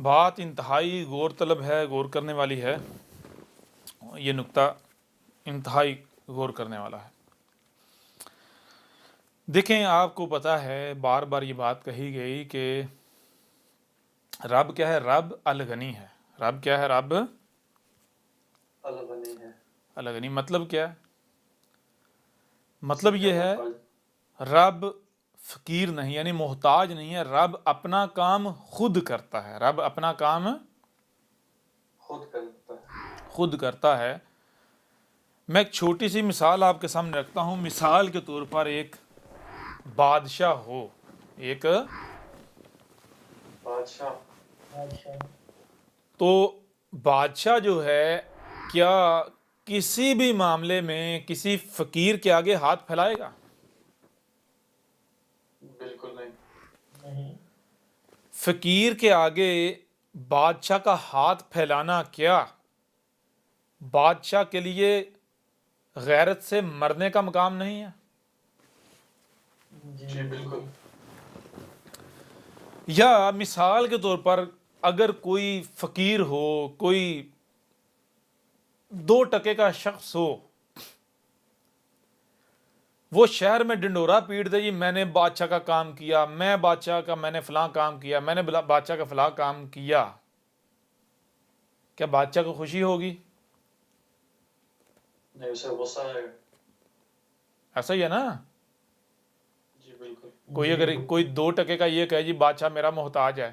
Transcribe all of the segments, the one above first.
بات انتہائی غور طلب ہے، غور کرنے والی ہے، یہ نقطہ انتہائی غور کرنے والا ہے۔ دیکھیں، آپ کو پتہ ہے بار بار یہ بات کہی گئی کہ رب کیا ہے؟ رب الغنی ہے۔ رب کیا ہے؟ رب الغنی ہے۔ الغنی مطلب کیا ہے؟ مطلب یہ ہے رب فقیر نہیں، یعنی محتاج نہیں ہے، رب اپنا کام خود کرتا ہے، رب اپنا کام خود کرتا ہے۔ میں ایک چھوٹی سی مثال آپ کے سامنے رکھتا ہوں۔ مثال کے طور پر ایک بادشاہ ہو، ایک بادشاہ تو بادشاہ جو ہے کیا کسی بھی معاملے میں کسی فقیر کے آگے ہاتھ پھیلائے گا؟ بالکل نہیں۔ فقیر کے آگے بادشاہ کا ہاتھ پھیلانا کیا بادشاہ کے لیے غیرت سے مرنے کا مقام نہیں ہے؟ جی بالکل۔ یا مثال کے طور پر اگر کوئی فقیر ہو، کوئی 2 ٹکے کا شخص ہو، وہ شہر میں ڈنڈورا پیٹ دے، جی میں نے بادشاہ کا کام کیا، میں نے فلاں کام کیا، میں نے بادشاہ کا فلاں کام کیا، کیا بادشاہ کو خوشی ہوگی؟ نہیں، اسے غصہ آئے گا۔ ایسا ہی ہے نا؟ جی بالکل۔ کوئی اگر کوئی 2 ٹکے کا یہ کہے جی بادشاہ میرا محتاج ہے،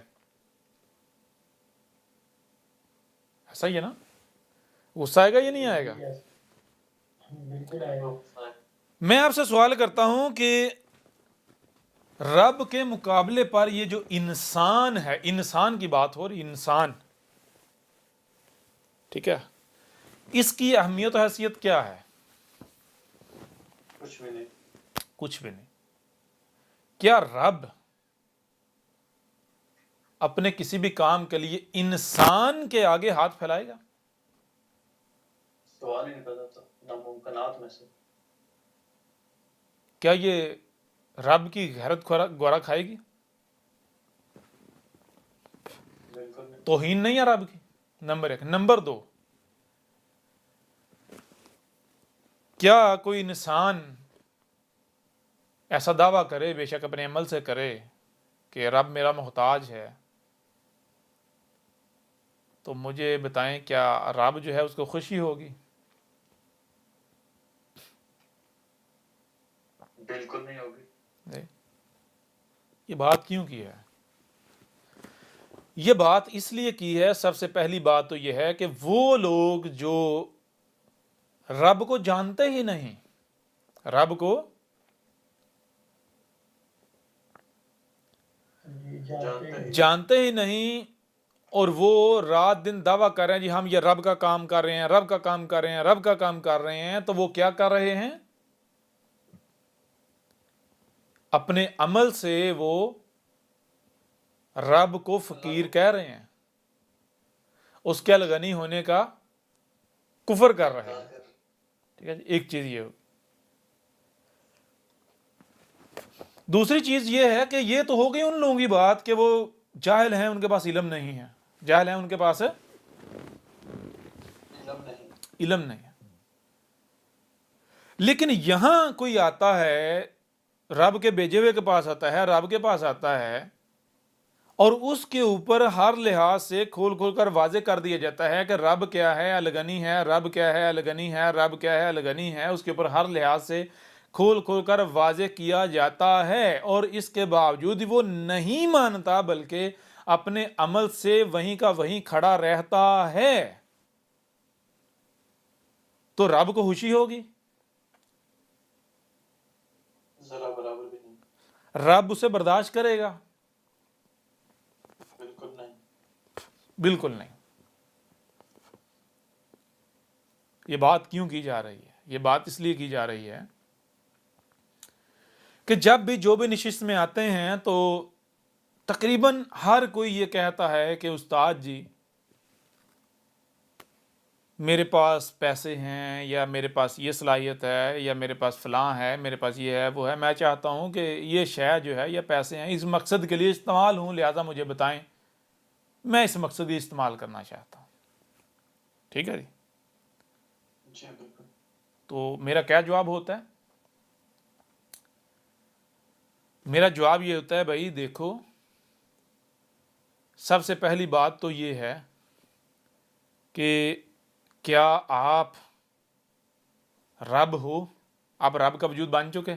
ایسا ہی ہے نا؟ غصہ آئے گا یا نہیں آئے گا؟ بالکل آئے گا۔ میں آپ سے سوال کرتا ہوں کہ رب کے مقابلے پر یہ جو انسان ہے، انسان کی بات ہو رہی، انسان، ٹھیک ہے، اس کی اہمیت و حیثیت کیا ہے؟ کچھ بھی نہیں۔ کچھ بھی نہیں۔ کیا رب اپنے کسی بھی کام کے لیے انسان کے آگے ہاتھ پھیلائے گا؟ سوال ہی نہیں پیدا تھا، ناممکنات میں سے۔ کیا یہ رب کی غیرت گوارا کھائے گی؟ بالکل نہیں۔ توہین نہیں ہے رب کی، نمبر 1۔ نمبر 2، کیا کوئی انسان ایسا دعویٰ کرے، بے شک اپنے عمل سے کرے، کہ رب میرا محتاج ہے، تو مجھے بتائیں کیا رب جو ہے اس کو خوشی ہوگی؟ بالکل نہیں ہوگی۔ نہیں۔ یہ بات کیوں کی ہے؟ یہ بات اس لیے کی ہے، سب سے پہلی بات تو یہ ہے کہ وہ لوگ جو رب کو جانتے ہی نہیں، رب کو جانتے ہی نہیں، اور وہ رات دن دعویٰ کر رہے ہیں جی ہم یہ رب کا کام کر رہے ہیں، رب کا کام کر رہے ہیں، رب کا کام کر رہے ہیں، تو وہ کیا کر رہے ہیں؟ اپنے عمل سے وہ رب کو فقیر کہہ رہے ہیں، اس کے الغنی ہونے کا کفر کر رہے ہیں۔ ٹھیک ہے جی، ایک چیز یہ ہو۔ دوسری چیز یہ ہے کہ یہ تو ہو گئی ان لوگوں کی بات کہ وہ جاہل ہیں، ان کے پاس علم نہیں ہے، جاہل ہیں، ان کے پاس علم نہیں ہے۔ لیکن یہاں کوئی آتا ہے، رب کے بھیجے ہوئے کے پاس آتا ہے، رب کے پاس آتا ہے، اور اس کے اوپر ہر لحاظ سے کھول کھول کر واضح کر دیا جاتا ہے کہ رب کیا ہے، الغنی ہے، رب کیا ہے، الغنی ہے، رب کیا ہے، الغنی ہے، اس کے اوپر ہر لحاظ سے کھول کھول کر واضح کیا جاتا ہے، اور اس کے باوجود وہ نہیں مانتا، بلکہ اپنے عمل سے وہیں کا وہیں کھڑا رہتا ہے، تو رب کو خوشی ہوگی؟ ذرا برابر بھی نہیں۔ رب اسے برداشت کرے گا؟ بالکل نہیں۔ بالکل نہیں۔ یہ بات کیوں کی جا رہی ہے؟ یہ بات اس لیے کی جا رہی ہے کہ جب بھی جو بھی نشست میں آتے ہیں تو تقریباً ہر کوئی یہ کہتا ہے کہ استاد جی میرے پاس پیسے ہیں، یا میرے پاس یہ صلاحیت ہے، یا میرے پاس فلاں ہے، میرے پاس یہ ہے، وہ ہے، میں چاہتا ہوں کہ یہ شے جو ہے، یہ پیسے ہیں، اس مقصد کے لیے استعمال ہوں، لہٰذا مجھے بتائیں۔ میں اس مقصد کی استعمال کرنا چاہتا ہوں. ٹھیک ہے جی. جی بالکل. تو میرا کیا جواب ہوتا ہے؟ میرا جواب یہ ہوتا ہے بھائی دیکھو، سب سے پہلی بات تو یہ ہے کہ کیا آپ رب ہو؟ آپ رب کا وجود بن چکے؟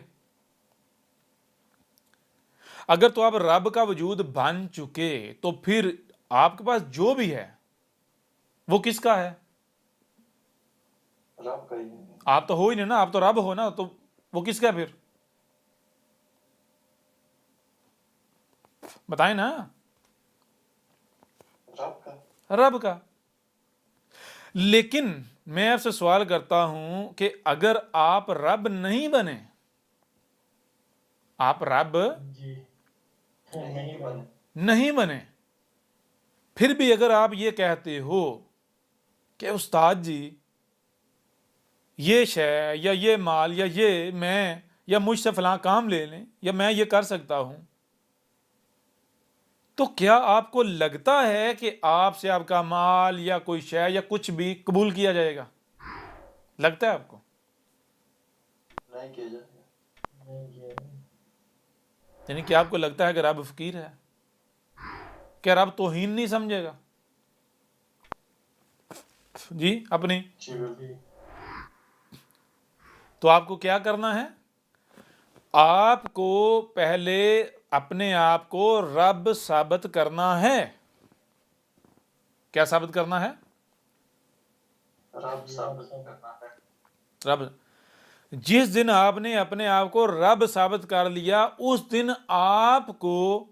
اگر تو آپ رب کا وجود بن چکے تو پھر آپ کے پاس جو بھی ہے وہ کس کا ہے؟ رب کا ہی ہے. آپ تو ہو ہی نہیں نا، آپ تو رب ہو نا، تو وہ کس کا ہے پھر؟ بتائیں نا. رب کا. رب کا. لیکن میں آپ سے سوال کرتا ہوں کہ اگر آپ رب نہیں بنے، آپ رب جی نہیں بنے. نہیں بنے، پھر بھی اگر آپ یہ کہتے ہو کہ استاد جی یہ شے یا یہ مال یا یہ میں یا مجھ سے فلاں کام لے لیں یا میں یہ کر سکتا ہوں، تو کیا آپ کو لگتا ہے کہ آپ سے آپ کا مال یا کوئی شے یا کچھ بھی قبول کیا جائے گا؟ لگتا ہے آپ کو؟ نہیں کیا جائے گا. نہیں کیا جائے گا. یعنی کہ آپ کو لگتا ہے کہ رب فقیر ہے؟ کیا رب توہین نہیں سمجھے گا؟ جی اپنی. جی بالکل. تو آپ کو کیا کرنا ہے؟ آپ کو پہلے اپنے آپ کو رب ثابت کرنا ہے. کیا ثابت کرنا ہے؟ رب ثابت کرنا ہے. رب. جس دن آپ نے اپنے آپ کو رب ثابت کر لیا اس دن آپ کو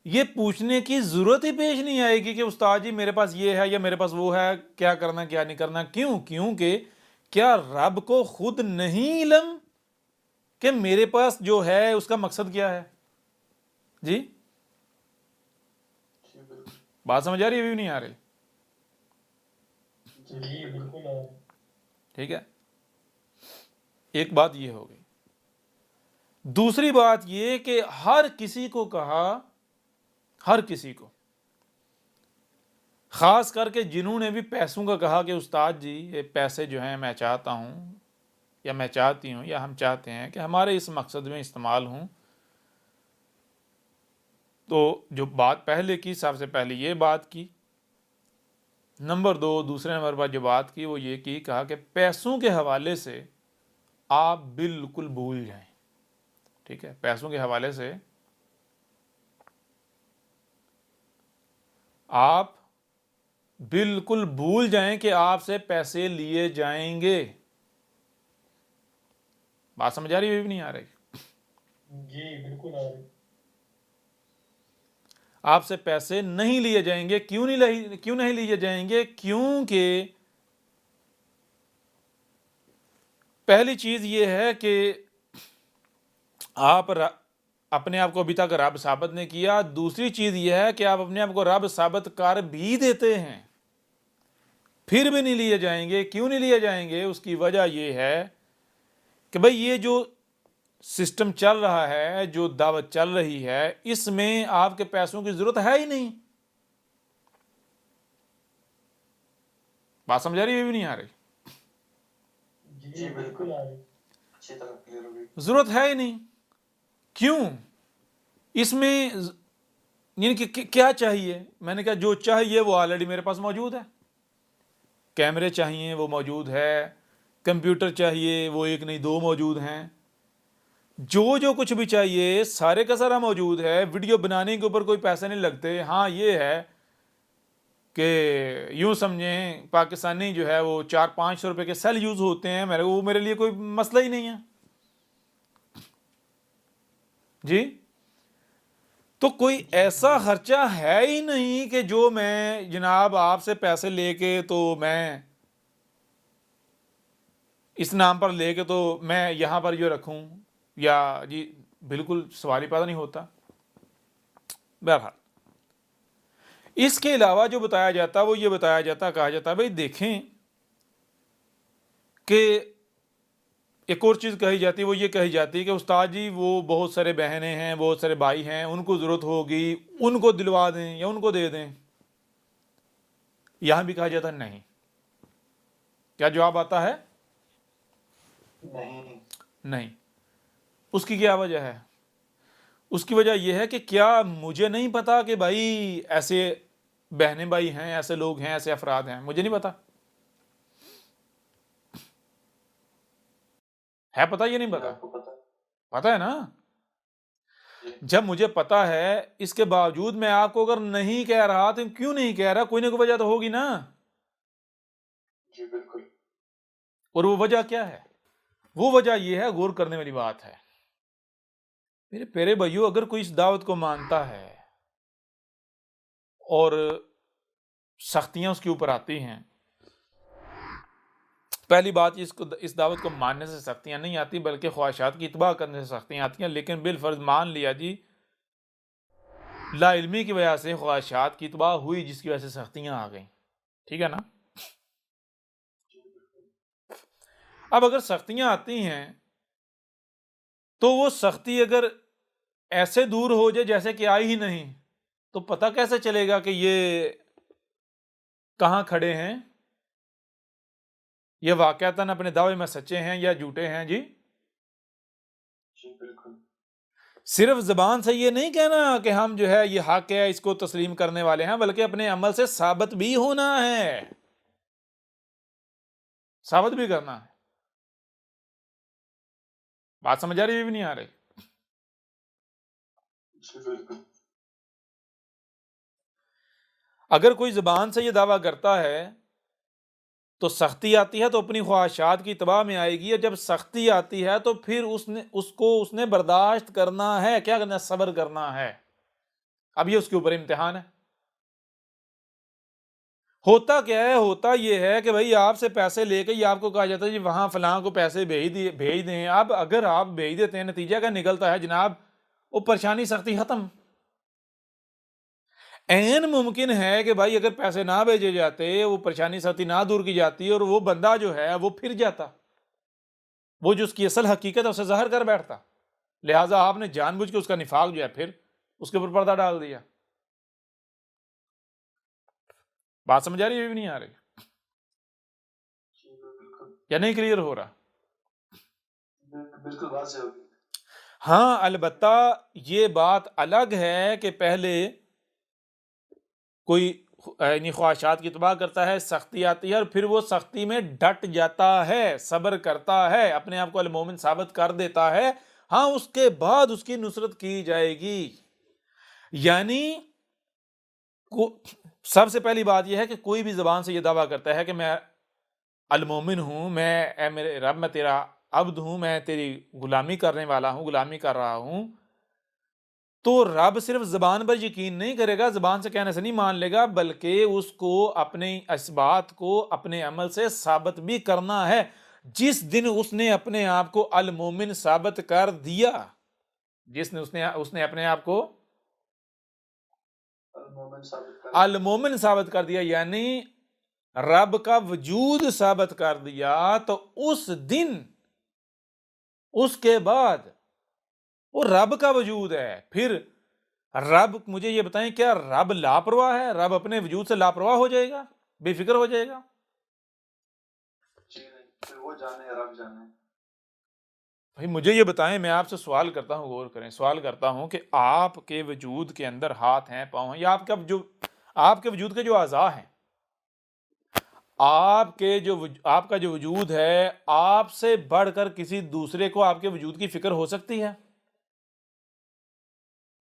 یہ پوچھنے کی ضرورت ہی پیش نہیں آئے گی کہ استاد جی میرے پاس یہ ہے یا میرے پاس وہ ہے، کیا کرنا کیا نہیں کرنا. کیونکہ کیا رب کو خود نہیں علم کہ میرے پاس جو ہے اس کا مقصد کیا ہے؟ جی جی بالکل. بات سمجھ آ رہی ہے بھی نہیں آ رہی؟ جی بالکل. ٹھیک ہے. ایک بات یہ ہو گئی. دوسری بات یہ کہ ہر کسی کو کہا، ہر کسی کو، خاص کر کے جنہوں نے بھی پیسوں کا کہا کہ استاد جی یہ پیسے جو ہیں میں چاہتا ہوں یا میں چاہتی ہوں یا ہم چاہتے ہیں کہ ہمارے اس مقصد میں استعمال ہوں، تو جو بات پہلے کی، سب سے پہلے یہ بات کی. نمبر دو، دوسرے نمبر پر جو بات کی وہ یہ کی، کہا کہ پیسوں کے حوالے سے آپ بالکل بھول جائیں. ٹھیک ہے، پیسوں کے حوالے سے آپ بالکل بھول جائیں کہ آپ سے پیسے لیے جائیں گے. بات سمجھ آ رہی ہے بھی نہیں آ رہی؟ جی بالکل آ رہی. آپ سے پیسے نہیں لیے جائیں گے. کیوں نہیں لیے جائیں گے؟ کیونکہ پہلی چیز یہ ہے کہ آپ اپنے آپ کو ابھی تک رب ثابت نہیں کیا. دوسری چیز یہ ہے کہ آپ اپنے آپ کو رب ثابت کر بھی دیتے ہیں، پھر بھی نہیں لیے جائیں گے. کیوں نہیں لیے جائیں گے؟ اس کی وجہ یہ ہے کہ بھئی یہ جو سسٹم چل رہا ہے، جو دعوت چل رہی ہے، اس میں آپ کے پیسوں کی ضرورت ہے ہی نہیں. بات سمجھ آ رہی ہے بھی نہیں آ رہی؟ جی بالکل آ رہی. اچھی طرح کلیئر ہو گئی. ضرورت ہے ہی نہیں. کیوں؟ اس میں یعنی کہ کیا چاہیے؟ میں نے کہا جو چاہیے وہ آلریڈی میرے پاس موجود ہے. کیمرے چاہیے وہ موجود ہے، کمپیوٹر چاہیے وہ ایک نہیں دو موجود ہیں، جو کچھ بھی چاہیے سارے کا سارا موجود ہے. ویڈیو بنانے کے اوپر کوئی پیسے نہیں لگتے. ہاں یہ ہے کہ یوں سمجھیں پاکستانی جو ہے وہ 400-500 روپے کے سیل یوز ہوتے ہیں، وہ میرے لیے کوئی مسئلہ ہی نہیں ہے. جی تو کوئی ایسا خرچہ ہے ہی نہیں کہ جو میں جناب آپ سے پیسے لے کے تو میں اس نام پر لے کے تو میں یہاں پر جو رکھوں، یا جی بالکل سوال ہی پیدا نہیں ہوتا. بہرحال اس کے علاوہ جو بتایا جاتا وہ یہ بتایا جاتا، کہا جاتا بھئی دیکھیں کہ ایک اور چیز کہی جاتی، وہ یہ کہی جاتی کہ استاد جی وہ بہت سارے بہنیں ہیں، بہت سارے بھائی ہیں، ان کو ضرورت ہوگی، ان کو دلوا دیں یا ان کو دے دیں. یہاں بھی کہا جاتا ہے نہیں. کیا جواب آتا ہے؟ نہیں. نہیں. اس کی کیا وجہ ہے؟ اس کی وجہ یہ ہے کہ کیا مجھے نہیں پتا کہ بھائی ایسے بہنیں بھائی ہیں، ایسے لوگ ہیں، ایسے افراد ہیں؟ مجھے نہیں پتا. ہے پتا یہ نہیں پتا؟ آپ کو پتا؟ پتا ہے نا. جی جب مجھے پتا ہے اس کے باوجود میں آپ کو اگر نہیں کہہ رہا تو کیوں نہیں کہہ رہا؟ کوئی نہ کوئی وجہ تو ہوگی نا. جی بالکل. اور وہ وجہ کیا ہے؟ وہ وجہ یہ ہے، غور کرنے والی بات ہے میرے پیارے بھائیو. اگر کوئی اس دعوت کو مانتا ہے اور سختیاں اس کے اوپر آتی ہیں، پہلی بات اس دعوت کو ماننے سے سختیاں نہیں آتی بلکہ خواہشات کی اتباع کرنے سے سختیاں آتی ہیں. لیکن بالفرض مان لیا جی لا علمی کی وجہ سے خواہشات کی اتباع ہوئی جس کی وجہ سے سختیاں آ گئیں، ٹھیک ہے نا. اب اگر سختیاں آتی ہیں تو وہ سختی اگر ایسے دور ہو جائے جیسے کہ آئی ہی نہیں، تو پتہ کیسے چلے گا کہ یہ کہاں کھڑے ہیں، یہ واقعتاً اپنے دعوے میں سچے ہیں یا جھوٹے ہیں؟ جی جی بالکل. صرف زبان سے یہ نہیں کہنا کہ ہم جو ہے یہ حق ہے، اس کو تسلیم کرنے والے ہیں، بلکہ اپنے عمل سے ثابت بھی ہونا ہے، ثابت بھی کرنا ہے. بات سمجھ آ رہی ہے بھی نہیں آ رہی؟ جی بالکل. اگر کوئی زبان سے یہ دعویٰ کرتا ہے تو سختی آتی ہے تو اپنی خواہشات کی اتباع میں آئے گی، اور جب سختی آتی ہے تو پھر اس نے برداشت کرنا ہے. کیا کرنا ہے؟ صبر کرنا ہے. اب یہ اس کے اوپر امتحان ہے. ہوتا کیا ہے؟ ہوتا یہ ہے کہ بھائی آپ سے پیسے لے کے یہ آپ کو کہا جاتا ہے جی وہاں فلاں کو پیسے بھیج دیں. اب اگر آپ بھیج دیتے ہیں، نتیجہ کیا نکلتا ہے جناب؟ وہ پریشانی سختی ختم. این ممکن ہے کہ بھائی اگر پیسے نہ بھیجے جاتے، وہ پریشانی سختی نہ دور کی جاتی اور وہ بندہ جو ہے وہ پھر جاتا، وہ جو اس کی اصل حقیقت ہے اسے ظاہر کر بیٹھتا. لہٰذا آپ نے جان بوجھ کے اس کا نفاق جو ہے پھر اس کے اوپر پردہ ڈال دیا. بات سمجھ آ رہی ہے بھی نہیں آ رہی؟ جی بالکل. یا نہیں کلیئر ہو رہا؟ بالکل واضح ہوگی. ہاں البتہ یہ بات الگ ہے کہ پہلے کوئی یعنی خواہشات کی اتباع کرتا ہے، سختی آتی ہے اور پھر وہ سختی میں ڈٹ جاتا ہے، صبر کرتا ہے، اپنے آپ کو المومن ثابت کر دیتا ہے. ہاں اس کے بعد اس کی نصرت کی جائے گی. یعنی سب سے پہلی بات یہ ہے کہ کوئی بھی زبان سے یہ دعویٰ کرتا ہے کہ میں المومن ہوں، اے میرے رب میں تیرا عبد ہوں، میں تیری غلامی کرنے والا ہوں، غلامی کر رہا ہوں، تو رب صرف زبان پر یقین نہیں کرے گا، زبان سے کہنے سے نہیں مان لے گا، بلکہ اس کو اپنے اس بات کو اپنے عمل سے ثابت بھی کرنا ہے. جس دن اس نے اپنے آپ کو المومن ثابت کر دیا، اس نے اپنے آپ کو المومن ثابت کر دیا، یعنی رب کا وجود ثابت کر دیا، تو اس دن اس کے بعد وہ رب کا وجود ہے. پھر رب، مجھے یہ بتائیں کیا رب لاپرواہ ہے؟ رب اپنے وجود سے لاپرواہ ہو جائے گا، بے فکر ہو جائے گا؟ جی نہیں. پھر وہ جانے رب جانے. بھائی مجھے یہ بتائیں، میں آپ سے سوال کرتا ہوں، غور کریں، سوال کرتا ہوں کہ آپ کے وجود کے اندر ہاتھ ہیں، پاؤں ہیں، یا آپ کے وجود کے جو اعضاء ہیں، آپ کا جو وجود ہے، آپ سے بڑھ کر کسی دوسرے کو آپ کے وجود کی فکر ہو سکتی ہے؟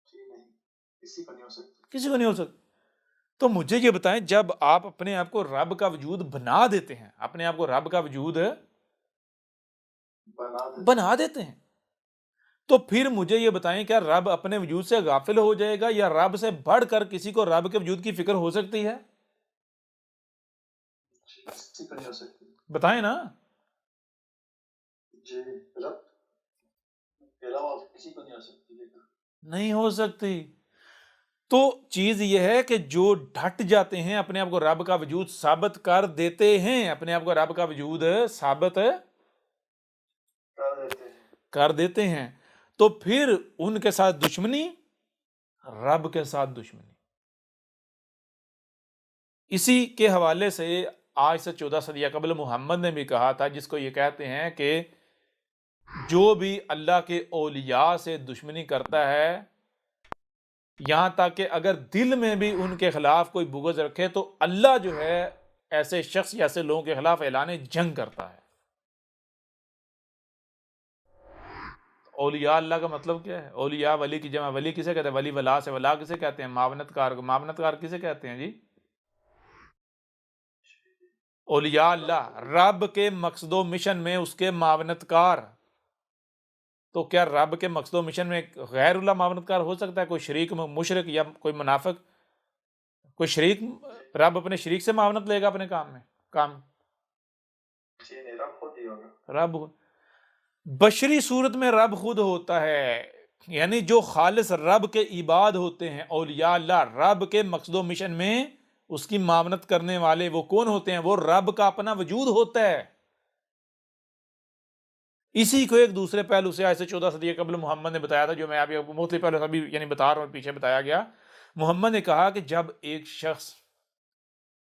جی نہیں. کسی کو نہیں ہو سکتی. کسی کو نہیں ہو سکتی. تو مجھے یہ بتائیں جب آپ اپنے آپ کو رب کا وجود بنا دیتے ہیں، اپنے آپ کو رب کا وجود بنا دیتے ہیں، تو پھر مجھے یہ بتائیں کیا رب اپنے وجود سے غافل ہو جائے گا، یا رب سے بڑھ کر کسی کو رب کے وجود کی فکر ہو سکتی ہے؟ کسی کو نہیں ہو سکتی. بتائیں نا. جی رب کے علاوہ کسی کو نہیں ہو سکتی. نہیں ہو سکتی. تو چیز یہ ہے کہ جو ڈھٹ جاتے ہیں، اپنے آپ کو رب کا وجود ثابت کر دیتے ہیں، اپنے آپ کو رب کا وجود ثابت کر دیتے ہیں، تو پھر ان کے ساتھ دشمنی، رب کے ساتھ دشمنی. اسی کے حوالے سے آج سے 14 صدیہ قبل محمد نے بھی کہا تھا، جس کو یہ کہتے ہیں کہ جو بھی اللہ کے اولیاء سے دشمنی کرتا ہے، یہاں تک کہ اگر دل میں بھی ان کے خلاف کوئی بغض رکھے، تو اللہ جو ہے ایسے شخص یا ایسے لوگوں کے خلاف اعلان جنگ کرتا ہے۔ اولیاء اللہ کا مطلب کیا ہے؟ اولیاء، ولی کی جمع ولی کسے کہتے ہیں؟ ولی ولا سے، ولا کسے کہتے ہیں؟ معاونت کار کو۔ معاونت کار کسے کہتے ہیں جی؟ اولیاء اللہ، رب کے مقصد و مشن میں اس کے معاونت کار۔ تو کیا رب کے مقصد و مشن میں غیر اللہ معاونت کار ہو سکتا ہے؟ کوئی شریک مشرک یا کوئی منافق، کوئی شریک، رب اپنے شریک سے معاونت لے گا اپنے کام میں؟ کام جی نہیں، رب خود ہی ہوگا۔ رب بشری صورت میں رب خود ہوتا ہے، یعنی جو خالص رب کے عباد ہوتے ہیں اولیاء اللہ، رب کے مقصد و مشن میں اس کی معاونت کرنے والے وہ کون ہوتے ہیں؟ وہ رب کا اپنا وجود ہوتا ہے۔ اسی کو ایک دوسرے پہلو سے آج سے 14 صدی قبل محمد نے بتایا تھا، جو میں ابھی مختلف پہلو ابھی یعنی بتا رہا ہوں، پیچھے بتایا گیا۔ محمد نے کہا کہ جب ایک شخص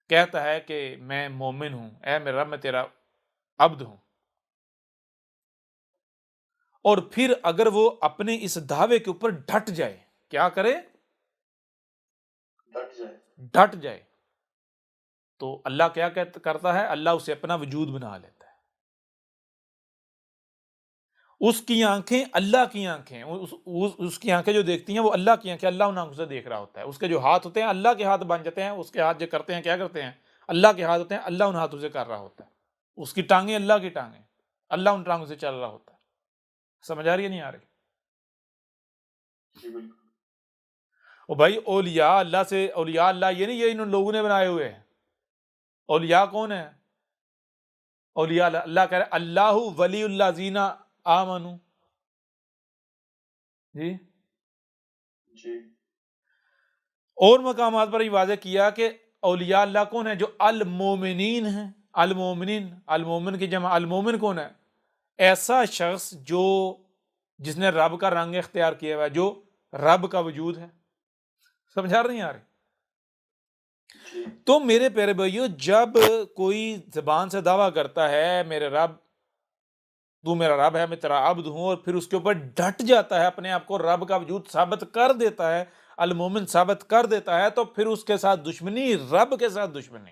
کہتا ہے کہ میں مومن ہوں، اے میرے رب میں تیرا عبد ہوں، اور پھر اگر وہ اپنے اس دعوے کے اوپر ڈٹ جائے، کیا کرے؟ ڈٹ جائے، تو اللہ کیا کرتا ہے؟ اللہ اسے اپنا وجود بنا لیتا ہے۔ اس کی آنکھیں اللہ کی آنکھیں، اس کی آنکھیں جو دیکھتی ہیں وہ اللہ کی آنکھیں، اللہ ان آنکھوں سے دیکھ رہا ہوتا ہے۔ اس کے جو ہاتھ ہوتے ہیں اللہ کے ہاتھ بن جاتے ہیں، اس کے ہاتھ جو کرتے ہیں کیا کرتے ہیں؟ اللہ کے ہاتھ ہوتے ہیں، اللہ ان ہاتھوں سے کر رہا ہوتا ہے۔ اس کی ٹانگیں اللہ کی ٹانگیں، اللہ ان ٹانگوں سے چل رہا ہوتا ہے۔ سمجھ آ رہی ہے نہیں آ رہی؟ او بھائی، اولیاء اللہ سے، اولیاء اللہ یہ نہیں یہ ان لوگوں نے بنائے ہوئے ہیں۔ اولیاء کون ہے؟ اولیاء اللہ، اللہ کہہ رہے اللہ ولی الذین آمنوا۔ جی جی اور مقامات پر یہ واضح کیا کہ اولیاء اللہ کون ہیں؟ جو المومنین ہیں۔ المومنین، المومن کی جمع، المومن کون ہے؟ ایسا شخص جو جس نے رب کا رنگ اختیار کیا ہوا ہے، جو رب کا وجود ہے۔ سمجھا نہیں آ رہی؟ تو میرے پیارے بھائیو، جب کوئی زبان سے دعویٰ کرتا ہے میرے رب، تو میرا رب ہے، میں تیرا عبد ہوں، اور پھر اس کے اوپر ڈٹ جاتا ہے، اپنے آپ کو رب کا وجود ثابت کر دیتا ہے، المومن ثابت کر دیتا ہے، تو پھر اس کے ساتھ دشمنی، رب کے ساتھ دشمنی،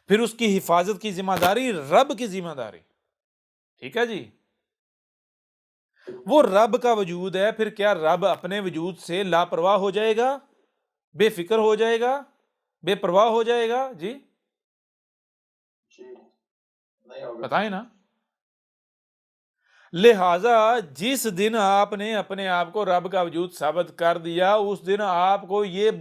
پھر اس کی حفاظت کی ذمہ داری رب کی ذمہ داری۔ ٹھیک ہے جی؟ وہ رب کا وجود ہے، پھر کیا رب اپنے وجود سے لاپرواہ ہو جائے گا، بے فکر ہو جائے گا، بے پرواہ ہو جائے گا؟ جی بتائیں نا۔ لہٰذا جس دن آپ نے اپنے آپ کو رب کا وجود ثابت کر دیا، اس دن آپ کو یہ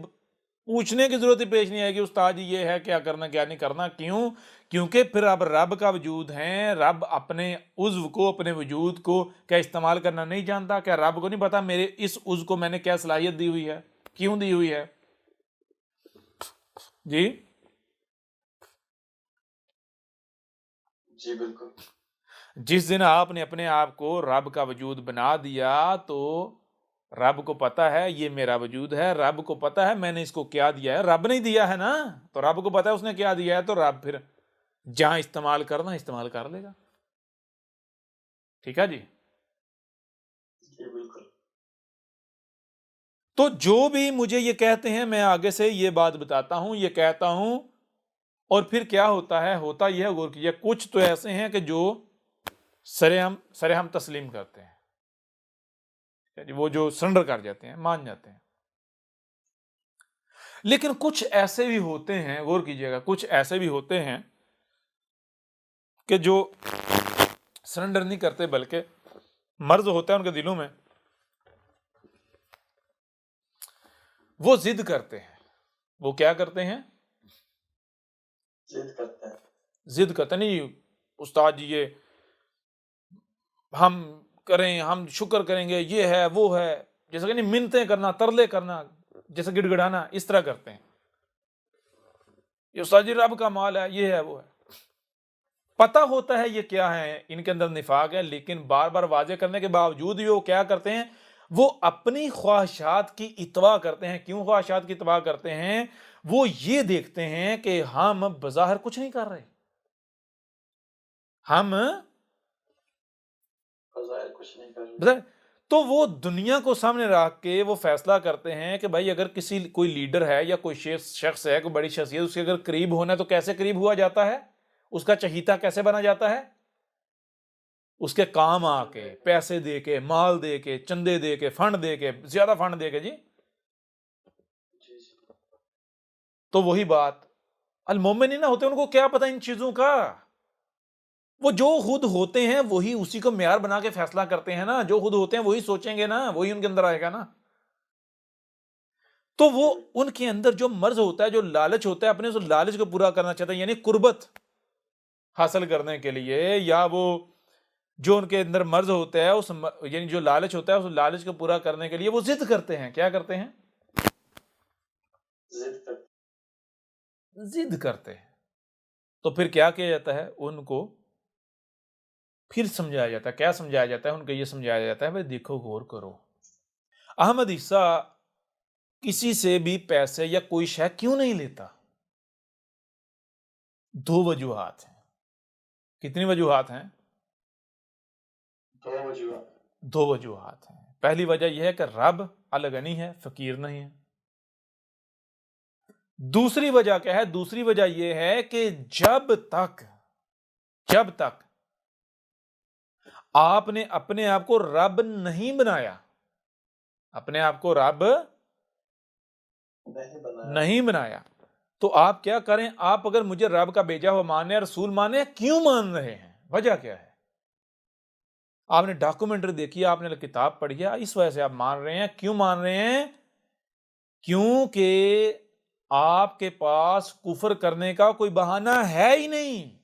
پوچھنے کی ضرورت ہی پیش نہیں آئے گی استاد جی یہ ہے کیا کرنا کیا نہیں کرنا۔ کیوں؟ کیونکہ پھر اب رب کا وجود ہے، رب اپنے عضو کو، اپنے وجود کو کیا استعمال کرنا نہیں جانتا؟ کیا رب کو نہیں پتا میرے اس عضو کو میں نے کیا صلاحیت دی ہوئی ہے، کیوں دی ہوئی ہے؟ جی جی بالکل۔ جس دن آپ نے اپنے آپ کو رب کا وجود بنا دیا، تو رب کو پتا ہے یہ میرا وجود ہے، رب کو پتا ہے میں نے اس کو کیا دیا ہے، رب نہیں دیا ہے نا، تو رب کو پتا ہے اس نے کیا دیا ہے، تو رب پھر جہاں استعمال کرنا استعمال کر لے گا۔ ٹھیک ہے جی؟ بالکل۔ تو جو بھی مجھے یہ کہتے ہیں، میں آگے سے یہ بات بتاتا ہوں، یہ کہتا ہوں، اور پھر کیا ہوتا ہے؟ ہوتا یہ ہے، غور کیجیے، کچھ تو ایسے ہیں کہ جو سرہم تسلیم کرتے ہیں، وہ جو سرنڈر کر جاتے ہیں، مان جاتے ہیں۔ لیکن کچھ ایسے بھی ہوتے ہیں، غور کیجیے گا، کچھ ایسے بھی ہوتے ہیں کہ جو سرنڈر نہیں کرتے، بلکہ مرض ہوتا ہے ان کے دلوں میں، وہ ضد کرتے ہیں۔ وہ کیا کرتے ہیں؟ ضد کرتے ہیں۔ ضد کرتے نہیں استاد جی یہ ہم کریں، ہم شکر کریں گے، یہ ہے وہ ہے، جیسا کہ نہیں منتیں کرنا، ترلے کرنا، جیسے گڑ گڑانا، اس طرح کرتے ہیں۔ یہ استاد جی رب کا مال ہے، یہ ہے وہ ہے، پتہ ہوتا ہے یہ کیا ہے، ان کے اندر نفاق ہے، لیکن بار بار واضح کرنے کے باوجود بھی وہ کیا کرتے ہیں؟ وہ اپنی خواہشات کی اتباع کرتے ہیں۔ کیوں خواہشات کی اتباع کرتے ہیں؟ وہ یہ دیکھتے ہیں کہ ہم بظاہر کچھ نہیں کر رہے، ہم بظاہر کچھ نہیں کر رہے، بظاہر، تو وہ دنیا کو سامنے رکھ کے وہ فیصلہ کرتے ہیں کہ بھائی اگر کوئی لیڈر ہے یا کوئی شخص ہے، کوئی بڑی شخصیت، اس کے اگر قریب ہونا ہے تو کیسے قریب ہوا جاتا ہے، اس کا چہیتا کیسے بنا جاتا ہے، اس کے کام آ کے، پیسے دے کے، مال دے کے، چندے دے کے، فنڈ دے کے، زیادہ فنڈ دے کے، جی۔ جی جی تو وہی بات، المومنین ہوتے ان کو کیا پتہ ان چیزوں کا، وہ جو خود ہوتے ہیں وہی اسی کو معیار بنا کے فیصلہ کرتے ہیں نا، جو خود ہوتے ہیں وہی سوچیں گے نا، وہی ان کے اندر آئے گا نا۔ تو وہ ان کے اندر جو مرض ہوتا ہے، جو لالچ ہوتا ہے، اپنے اس لالچ کو پورا کرنا چاہتے ہیں، یعنی قربت حاصل کرنے کے لیے، یا وہ جو ان کے اندر مرض ہوتا ہے یعنی جو لالچ ہوتا ہے اس لالچ کو پورا کرنے کے لیے وہ ضد کرتے ہیں۔ کیا کرتے ہیں؟ ضد کرتے ہیں۔ تو پھر کیا کیا جاتا ہے؟ ان کو پھر سمجھایا جاتا ہے۔ کیا سمجھایا جاتا ہے؟ ان کو یہ سمجھایا جاتا ہے بھائی دیکھو، غور کرو، احمد عیسیٰ کسی سے بھی پیسے یا کوئی شے کیوں نہیں لیتا؟ دو وجوہات ہیں۔ کتنی وجوہات ہیں؟ دو وجوہات ہیں۔ پہلی وجہ یہ ہے کہ رب الغنی ہے، فقیر نہیں ہے۔ دوسری وجہ کیا ہے؟ دوسری وجہ یہ ہے کہ جب تک آپ نے اپنے آپ کو رب نہیں بنایا، اپنے آپ کو رب نہیں بنایا، تو آپ کیا کریں؟ آپ اگر مجھے رب کا بھیجا ہوا مانے، رسول مانے، کیوں مان رہے ہیں؟ وجہ کیا ہے؟ آپ نے ڈاکومنٹری دیکھی، آپ نے کتاب پڑھی ہے، اس وجہ سے آپ مان رہے ہیں۔ کیوں مان رہے ہیں؟ کیونکہ آپ کے پاس کفر کرنے کا کوئی بہانہ ہے ہی نہیں۔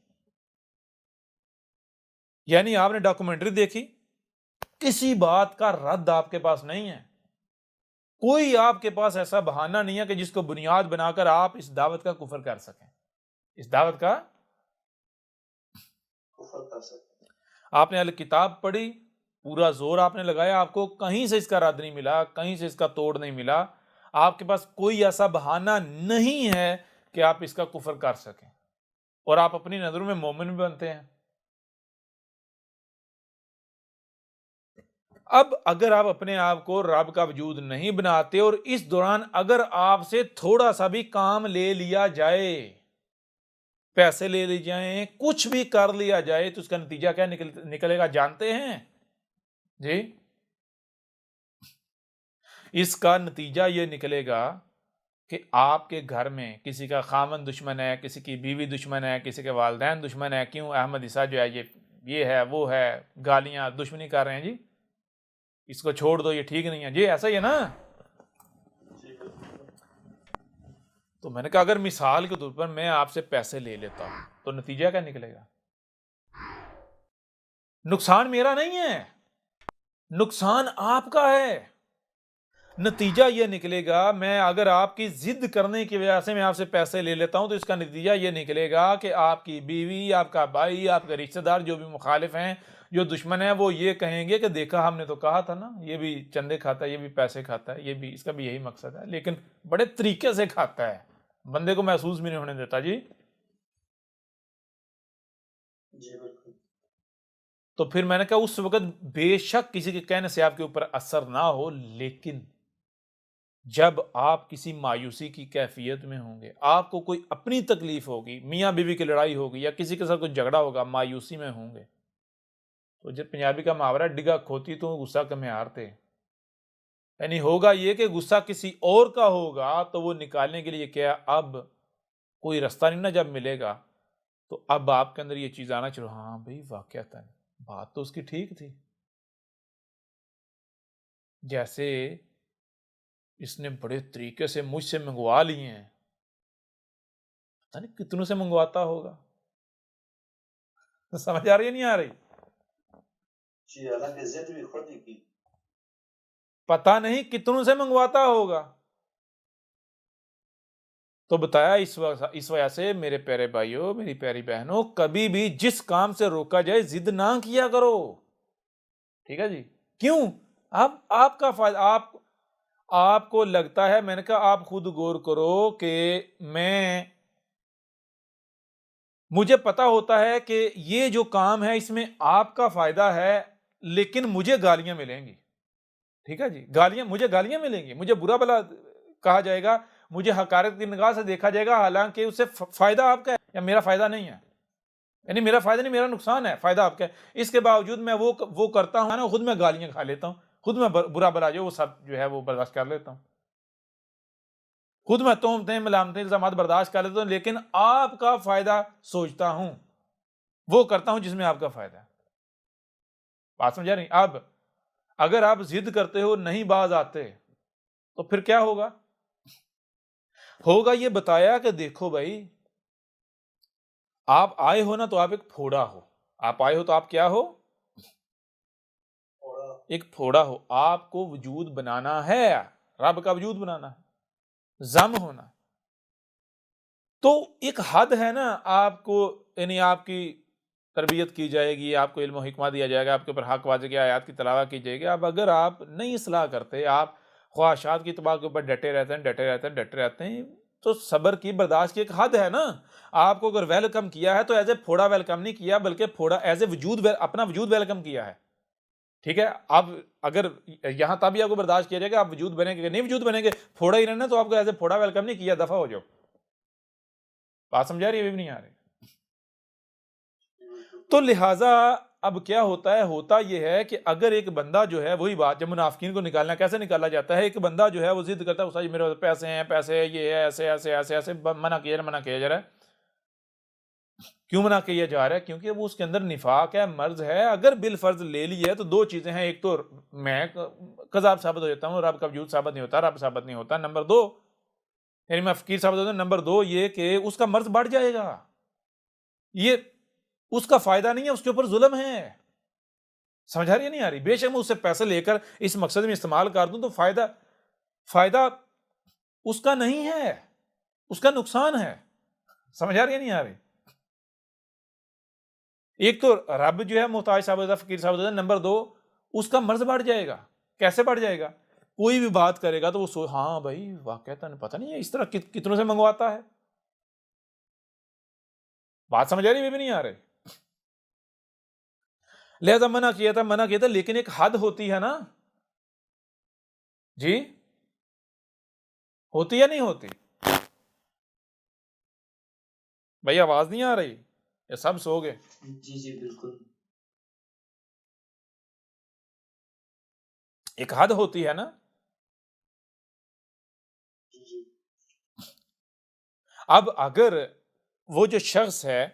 یعنی آپ نے ڈاکومنٹری دیکھی، کسی بات کا رد آپ کے پاس نہیں ہے، کوئی آپ کے پاس ایسا بہانہ نہیں ہے کہ جس کو بنیاد بنا کر آپ اس دعوت کا کفر کر سکیں، اس دعوت کا کفر کر سکیں۔ آپ نے کتاب پڑھی، پورا زور آپ نے لگایا، آپ کو کہیں سے اس کا رد نہیں ملا، کہیں سے اس کا توڑ نہیں ملا، آپ کے پاس کوئی ایسا بہانہ نہیں ہے کہ آپ اس کا کفر کر سکیں، اور آپ اپنی نظروں میں مومن بھی بنتے ہیں۔ اب اگر آپ اپنے آپ کو رب کا وجود نہیں بناتے اور اس دوران اگر آپ سے تھوڑا سا بھی کام لے لیا جائے، پیسے لے لی جائیں، کچھ بھی کر لیا جائے، تو اس کا نتیجہ کیا نکلے گا جانتے ہیں؟ جی، اس کا نتیجہ یہ نکلے گا کہ آپ کے گھر میں کسی کا خامن دشمن ہے، کسی کی بیوی دشمن ہے، کسی کے والدین دشمن ہے۔ کیوں؟ احمد عیسیٰ جو ہے یہ ہے، وہ ہے، گالیاں، دشمنی کر رہے ہیں، جی اس کو چھوڑ دو، یہ ٹھیک نہیں ہے، جی ایسا ہی ہے نا۔ تو میں نے کہا اگر مثال کے طور پر میں آپ سے پیسے لے لیتا ہوں تو نتیجہ کیا نکلے گا؟ نقصان میرا نہیں ہے، نقصان آپ کا ہے۔ نتیجہ یہ نکلے گا، میں اگر آپ کی ضد کرنے کی وجہ سے میں آپ سے پیسے لے لیتا ہوں تو اس کا نتیجہ یہ نکلے گا کہ آپ کی بیوی، آپ کا بھائی، آپ کے رشتہ دار جو بھی مخالف ہیں، جو دشمن ہیں، وہ یہ کہیں گے کہ دیکھا ہم نے تو کہا تھا نا، یہ بھی چندے کھاتا ہے، یہ بھی پیسے کھاتا ہے، یہ بھی، اس کا بھی یہی مقصد ہے، لیکن بڑے طریقے سے کھاتا ہے، بندے کو محسوس بھی نہیں ہونے دیتا۔ جی بالکل۔ تو پھر میں نے کہا اس وقت بے شک کسی کے کہنے سے آپ کے اوپر اثر نہ ہو، لیکن جب آپ کسی مایوسی کی کیفیت میں ہوں گے، آپ کو کوئی اپنی تکلیف ہوگی، میاں بیوی کی لڑائی ہوگی یا کسی کے ساتھ کوئی جھگڑا ہوگا، مایوسی میں ہوں گے، تو جب پنجابی کا محاورہ ڈگا کھوتی تو غصہ کمیں ہارتے، یعنی ہوگا یہ کہ غصہ کسی اور کا ہوگا تو وہ نکالنے کے لیے کیا اب کوئی رستہ نہیں نا جب ملے گا، تو اب آپ کے اندر یہ چیز آنا چلو، ہاں بھائی واقعتاً بات تو اس کی ٹھیک تھی، جیسے اس نے بڑے طریقے سے مجھ سے منگوا لیے ہیں، پتہ نہیں کتنوں سے منگواتا ہوگا۔ سمجھ آ رہی ہے نہیں آ رہی؟ جی، حالانکہ ضد بھی خود ہی کی، پتہ نہیں کتنوں سے منگواتا ہوگا۔ تو بتایا اس وجہ سے میرے پیارے بھائیوں، میری پیاری بہنوں، کبھی بھی جس کام سے روکا جائے ضد نہ کیا کرو، ٹھیک ہے جی؟ کیوں؟ اب آپ کا فائدہ، آپ کو لگتا ہے، میں نے کہا آپ خود غور کرو کہ مجھے پتا ہوتا ہے کہ یہ جو کام ہے اس میں آپ کا فائدہ ہے، لیکن مجھے گالیاں ملیں گی، ٹھیک ہے جی، مجھے گالیاں ملیں گی، مجھے برا بلا کہا جائے گا، مجھے حقارت کی نگاہ سے دیکھا جائے گا، حالانکہ اس سے فائدہ آپ کا ہے یا میرا فائدہ نہیں ہے، یعنی میرا فائدہ نہیں، میرا نقصان ہے، فائدہ آپ کا ہے، اس کے باوجود میں وہ کرتا ہوں نا، خود میں گالیاں کھا لیتا ہوں، خود میں برا بلا جو وہ سب جو ہے وہ برداشت کر لیتا ہوں، خود میں تہمتیں ملامتیں الزامات برداشت کر لیتا ہوں، لیکن آپ کا فائدہ سوچتا ہوں، وہ کرتا ہوں جس میں آپ کا فائدہ ہے۔ بات سمجھا نہیں؟ اب اگر آپ ضد کرتے ہو نہیں باز آتے تو پھر کیا ہوگا؟ یہ بتایا کہ دیکھو بھائی، آپ آئے ہو نا تو آپ ایک پھوڑا ہو، آپ آئے ہو تو آپ کیا ہو؟ ایک پھوڑا ہو، آپ کو وجود بنانا ہے، رب کا وجود بنانا ہے، ضم ہونا، تو ایک حد ہے نا، آپ کو یعنی آپ کی تربیت کی جائے گی، آپ کو علم و حکمہ دیا جائے گا، آپ کے اوپر حق واضح کی آیات کی تلاوت کی جائے گی۔ اب اگر آپ نہیں اصلاح کرتے، آپ خواہشات کی اتباع کے اوپر ڈٹے رہتے ہیں تو صبر کی، برداشت کی ایک حد ہے نا۔ آپ کو اگر ویلکم کیا ہے تو ایز اے پھوڑا ویلکم نہیں کیا، بلکہ پھوڑا ایز اے وجود، اپنا وجود ویلکم کیا ہے، ٹھیک ہے؟ اب اگر یہاں تب ہی آپ کو برداشت کیا جائے گا، آپ وجود بنیں گے، نہیں وجود بنیں گے، پھوڑا ہی رہنا، تو آپ کو ایز اے پھوڑا ویلکم نہیں کیا، دفعہ ہو جاؤ۔ بات سمجھا رہی ہے؟ ابھی بھی نہیں آ رہی؟ تو لہٰذا اب کیا ہوتا یہ ہے کہ اگر ایک بندہ جو ہے، وہی بات جب منافقین کو نکالنا کیسے نکالا جاتا ہے، ایک بندہ جو ہے وہ ضد کرتا ہے، استاد جی میرے پیسے ہیں، پیسے یہ ہے، ایسے ایسے ایسے ایسے منع کیا جا رہا ہے۔ کیوں منع کیا جا رہا ہے؟ کیونکہ وہ اس کے اندر نفاق ہے، مرض ہے۔ اگر بالفرض لے لی ہے تو دو چیزیں ہیں، ایک تو میں کذاب ثابت ہو جاتا ہوں، رب کا وجود ثابت نہیں ہوتا، رب ثابت نہیں ہوتا، نمبر دو یعنی میں فقیر ثابت ہوتا ہوں، نمبر دو یہ کہ اس کا مرض بڑھ جائے گا، یہ اس کا فائدہ نہیں ہے، اس کے اوپر ظلم ہے۔ سمجھ آ رہی ہے نہیں آ رہی؟ بے شک میں اس سے پیسے لے کر اس مقصد میں استعمال کر دوں تو فائدہ اس کا نہیں ہے، اس کا نقصان ہے۔ سمجھ آ رہی ہے نہیں آ رہی؟ ایک تو رب جو ہے محتاج ثابت ہوتا ہے، فقیر ثابت ہوتا ہے، نمبر دو اس کا مرض بڑھ جائے گا۔ کیسے بڑھ جائے گا؟ کوئی بھی بات کرے گا تو وہ ہاں بھائی واقعہ پتہ نہیں ہے اس طرح کتنوں سے منگواتا ہے۔ بات سمجھ آ رہی ہے؟ بھی نہیں آ رہے؟ لہذا منع کیا تھا، لیکن ایک حد ہوتی ہے نا جی، ہوتی یا نہیں ہوتی؟ بھائی آواز نہیں آ رہی؟ یہ سب سو گئے؟ جی بالکل۔ ایک حد ہوتی ہے نا۔ جی اب اگر وہ جو شخص ہے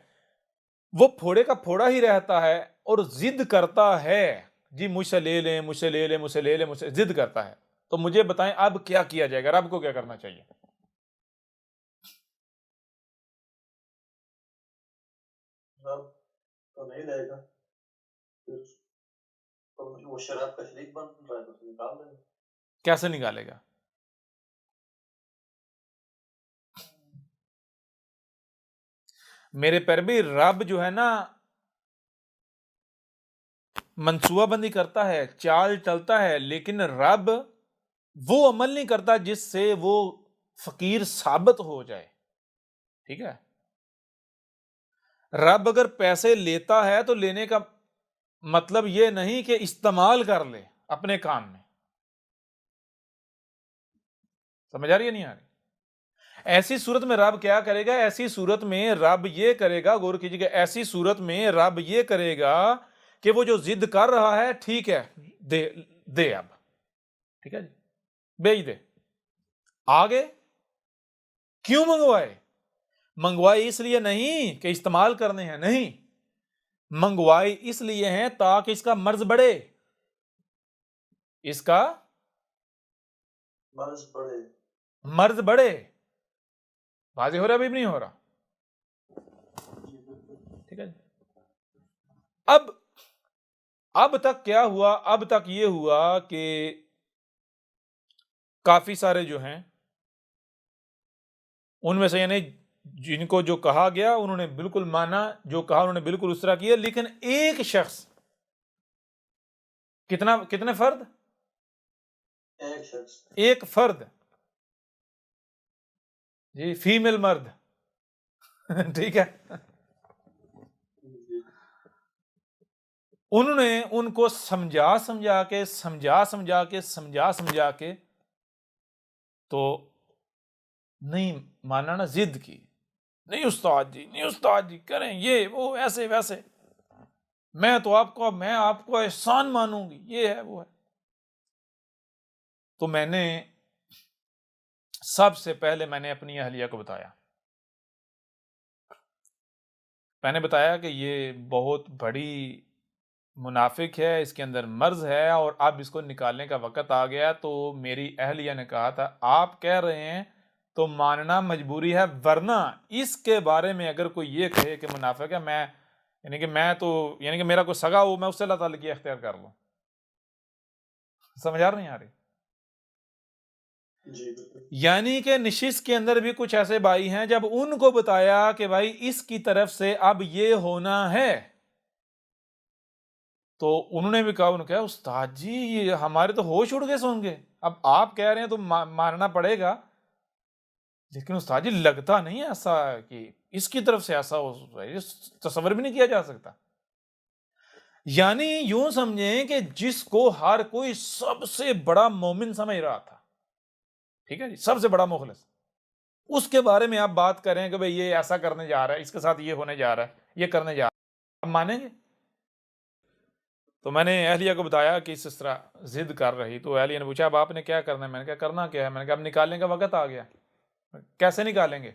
وہ پھوڑے کا پھوڑا ہی رہتا ہے اور ضد کرتا ہے، جی مجھ سے لے لیں، مجھ سے لے لیں، مجھ سے لے لیں، مجھ سے ضد کرتا ہے، تو مجھے بتائیں اب کیا کیا جائے گا؟ رب کو کیا کرنا چاہیے؟ رب تو نہیں لے گا، پھر تو وہ شراب کا شریک بن رہا ہے تو نکال دیں گے۔ کیسے نکالے گا؟ میرے پر بھی رب جو ہے نا منصوبہ بندی کرتا ہے، چال چلتا ہے، لیکن رب وہ عمل نہیں کرتا جس سے وہ فقیر ثابت ہو جائے، ٹھیک ہے؟ رب اگر پیسے لیتا ہے تو لینے کا مطلب یہ نہیں کہ استعمال کر لے اپنے کام میں۔ سمجھ آ رہی ہے نہیں آ رہی؟ ایسی صورت میں رب کیا کرے گا؟ ایسی صورت میں رب یہ کرے گا، غور کیجیے گا، ایسی صورت میں رب یہ کرے گا کہ وہ جو ضد کر رہا ہے ٹھیک ہے دے اب، ٹھیک ہے جی، بیچ دے، آگے کیوں منگوائے اس لیے نہیں کہ استعمال کرنے ہیں، نہیں، منگوائے اس لیے ہیں تاکہ اس کا مرض بڑھے، اس کا مرض بڑھے۔ واضح ہو رہا بھی نہیں ہو رہا؟ ٹھیک ہے جی۔ اب تک کیا ہوا؟ اب تک یہ ہوا کہ کافی سارے جو ہیں ان میں سے یعنی جن کو جو کہا گیا انہوں نے بالکل مانا، جو کہا انہوں نے بالکل اس طرح کیا، لیکن ایک شخص، کتنے فرد؟ ایک شخص ایک فرد جی، فیمیل مرد ٹھیک ہے، جی انہوں نے ان کو سمجھا سمجھا کے تو نہیں مانا نا، ضد کی، نہیں استاد جی کریں یہ وہ ایسے ویسے، میں آپ کو احسان مانوں گی، یہ ہے وہ ہے۔ تو میں نے سب سے پہلے میں نے اپنی اہلیہ کو بتایا، میں نے بتایا کہ یہ بہت بڑی منافق ہے، اس کے اندر مرض ہے، اور اب اس کو نکالنے کا وقت آ گیا۔ تو میری اہلیہ نے کہا تھا آپ کہہ رہے ہیں تو ماننا مجبوری ہے، ورنہ اس کے بارے میں اگر کوئی یہ کہے کہ منافق ہے، یعنی کہ میرا کوئی سگا ہو، میں اس سے اللہ تعالیٰ کی اختیار کر لوں۔ سمجھ آ رہی ہیں یار؟ جی بالکل یعنی کہ نشست کے اندر بھی کچھ ایسے بھائی ہیں، جب ان کو بتایا کہ بھائی اس کی طرف سے اب یہ ہونا ہے، تو انہوں نے بھی کہا استاد جی یہ ہمارے تو ہوش اڑ گئے سن گے، اب آپ کہہ رہے ہیں تو ماننا پڑے گا، لیکن استاد جی لگتا نہیں ایسا کہ اس کی طرف سے ایسا تصور بھی نہیں کیا جا سکتا۔ یعنی یوں سمجھیں کہ جس کو ہر کوئی سب سے بڑا مومن سمجھ رہا تھا، ٹھیک ہے جی، سب سے بڑا مخلص، اس کے بارے میں آپ بات کریں کہ بھئی یہ ایسا کرنے جا رہا ہے، اس کے ساتھ یہ ہونے جا رہا ہے، یہ کرنے جا رہا ہے، آپ مانیں گے؟ تو میں نے اہلیہ کو بتایا کہ اس طرح ضد کر رہی، تو اہلیہ نے پوچھا اب آپ نے کیا کرنا ہے؟ میں نے کہا کرنا کیا ہے؟ میں نے کہا اب نکالنے کا وقت آ گیا۔ کیسے نکالیں گے؟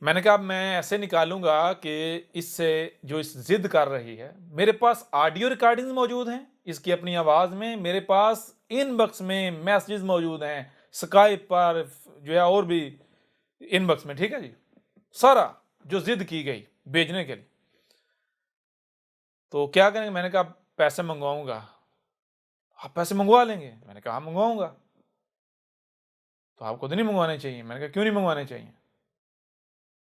میں نے کہا اب میں ایسے نکالوں گا کہ اس سے جو اس ضد کر رہی ہے، میرے پاس آڈیو ریکارڈنگ موجود ہیں اس کی اپنی آواز میں، میرے پاس ان باکس میں میسیجز موجود ہیں، سکائپ پر جو ہے اور بھی ان باکس میں، ٹھیک ہے جی، سارا جو ضد کی گئی بھیجنے کے لیے۔ تو کیا کریں گے؟ میں نے کہا پیسے منگواؤں گا۔ آپ پیسے منگوا لیں گے؟ میں نے کہا منگواؤں گا۔ تو آپ کو تو نہیں منگوانے چاہیے؟ میں نے کہا کیوں نہیں منگوانے چاہیے؟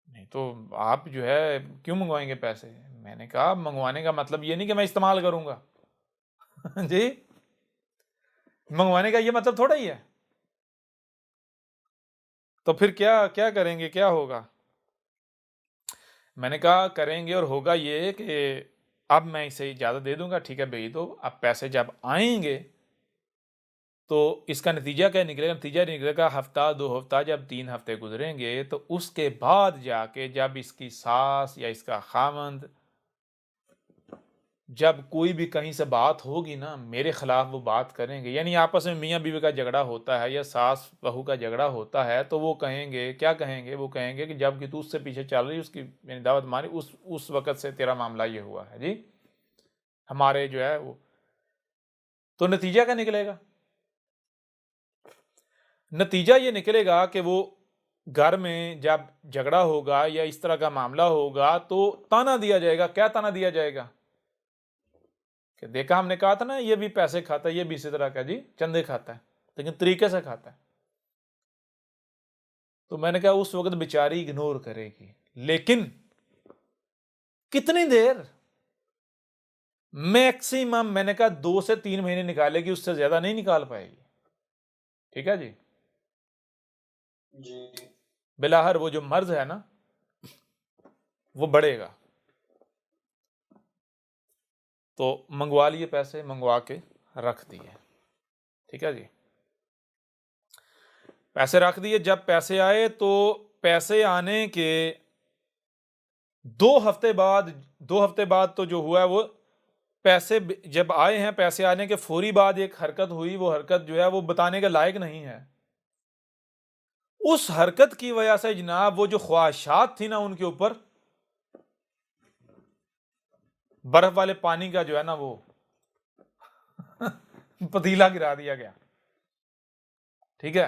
نہیں تو آپ جو ہے کیوں منگوائیں گے پیسے؟ میں نے کہا منگوانے کا مطلب یہ نہیں کہ میں استعمال کروں گا جی، منگوانے کا یہ مطلب تھوڑا ہی ہے۔ تو پھر کیا کریں گے، کیا ہوگا؟ میں نے کہا کریں گے اور ہوگا یہ کہ اب میں اسے اجازت دے دوں گا، ٹھیک ہے بھیج دو، اب پیسے جب آئیں گے تو اس کا نتیجہ کیا نکلے گا؟ نتیجہ نکلے گا ہفتہ 2 ہفتہ، جب 3 ہفتے گزریں گے تو اس کے بعد جا کے جب اس کی ساس یا اس کا خامند جب کوئی بھی کہیں سے بات ہوگی نا، میرے خلاف وہ بات کریں گے، یعنی آپس میں میاں بیوی کا جھگڑا ہوتا ہے یا ساس بہو کا جھگڑا ہوتا ہے، تو وہ کہیں گے، کیا کہیں گے؟ وہ کہیں گے کہ جب کہ تو اس سے پیچھے چل رہی، اس کی یعنی دعوت ماری، اس وقت سے تیرا معاملہ یہ ہوا ہے جی، ہمارے جو ہے وہ۔ تو نتیجہ کیا نکلے گا؟ نتیجہ یہ نکلے گا کہ وہ گھر میں جب جھگڑا ہوگا یا اس طرح کا معاملہ ہوگا تو تانا دیا جائے گا۔ کیا تانا دیا جائے گا؟ کہ دیکھا ہم نے کہا تھا نا یہ بھی پیسے کھاتا ہے، یہ بھی اسی طرح کا جی چندے کھاتا ہے، لیکن طریقے سے کھاتا ہے۔ تو میں نے کہا اس وقت بیچاری اگنور کرے گی، لیکن کتنی دیر؟ میکسیمم میں نے کہا 2 سے 3 مہینے نکالے گی، اس سے زیادہ نہیں نکال پائے گی، ٹھیک ہے جی۔ جی بلاہر وہ جو مرض ہے نا وہ بڑھے گا۔ تو منگوا لیے پیسے، منگوا کے رکھ دیے، ٹھیک ہے جی، پیسے رکھ دیے۔ جب پیسے آئے تو پیسے آنے کے 2 ہفتے بعد تو جو ہوا ہے وہ پیسے جب آئے ہیں، پیسے آنے کے فوری بعد ایک حرکت ہوئی، وہ حرکت جو ہے وہ بتانے کے لائق نہیں ہے۔ اس حرکت کی وجہ سے جناب وہ جو خواہشات تھی نا ان کے اوپر، برف والے پانی کا جو ہے نا وہ پتیلا گرا دیا گیا، ٹھیک ہے؟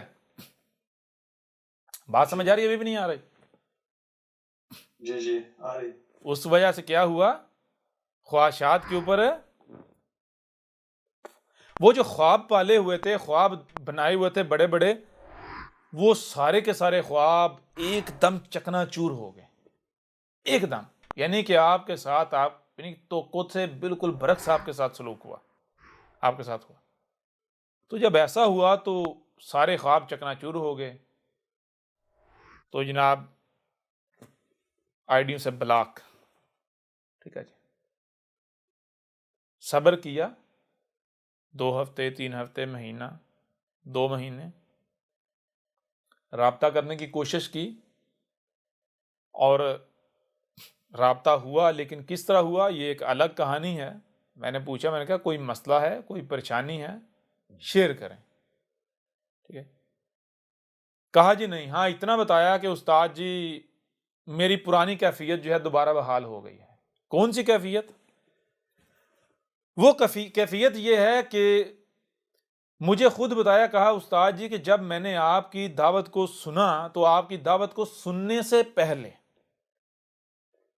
بات سمجھ آ رہی ہے؟ ابھی بھی نہیں آ رہی؟ جی آ رہی۔ اس وجہ سے کیا ہوا؟ خواہشات کے اوپر وہ جو خواب پالے ہوئے تھے، خواب بنائے ہوئے تھے بڑے بڑے، وہ سارے کے سارے خواب ایک دم چکنا چور ہو گئے، ایک دم، یعنی کہ آپ کے ساتھ یعنی تو خود سے بالکل برعکس آپ کے ساتھ سلوک ہوا، آپ کے ساتھ ہوا۔ تو جب ایسا ہوا تو سارے خواب چکنا چور ہو گئے، تو جناب آئیڈیوں سے بلاک. ٹھیک ہے جی. صبر کیا، 2 ہفتے، 3 ہفتے، مہینہ، 2 مہینے رابطہ کرنے کی کوشش کی، اور رابطہ ہوا، لیکن کس طرح ہوا یہ ایک الگ کہانی ہے. میں نے پوچھا، میں نے کہا کوئی مسئلہ ہے، کوئی پریشانی ہے، شیئر کریں. ٹھیک ہے. کہا جی نہیں، ہاں اتنا بتایا کہ استاد جی میری پرانی کیفیت جو ہے دوبارہ بحال ہو گئی ہے. کون سی کیفیت؟ وہ کیفیت یہ ہے کہ مجھے خود بتایا، کہا استاد جی کہ جب میں نے آپ کی دعوت کو سنا تو آپ کی دعوت کو سننے سے پہلے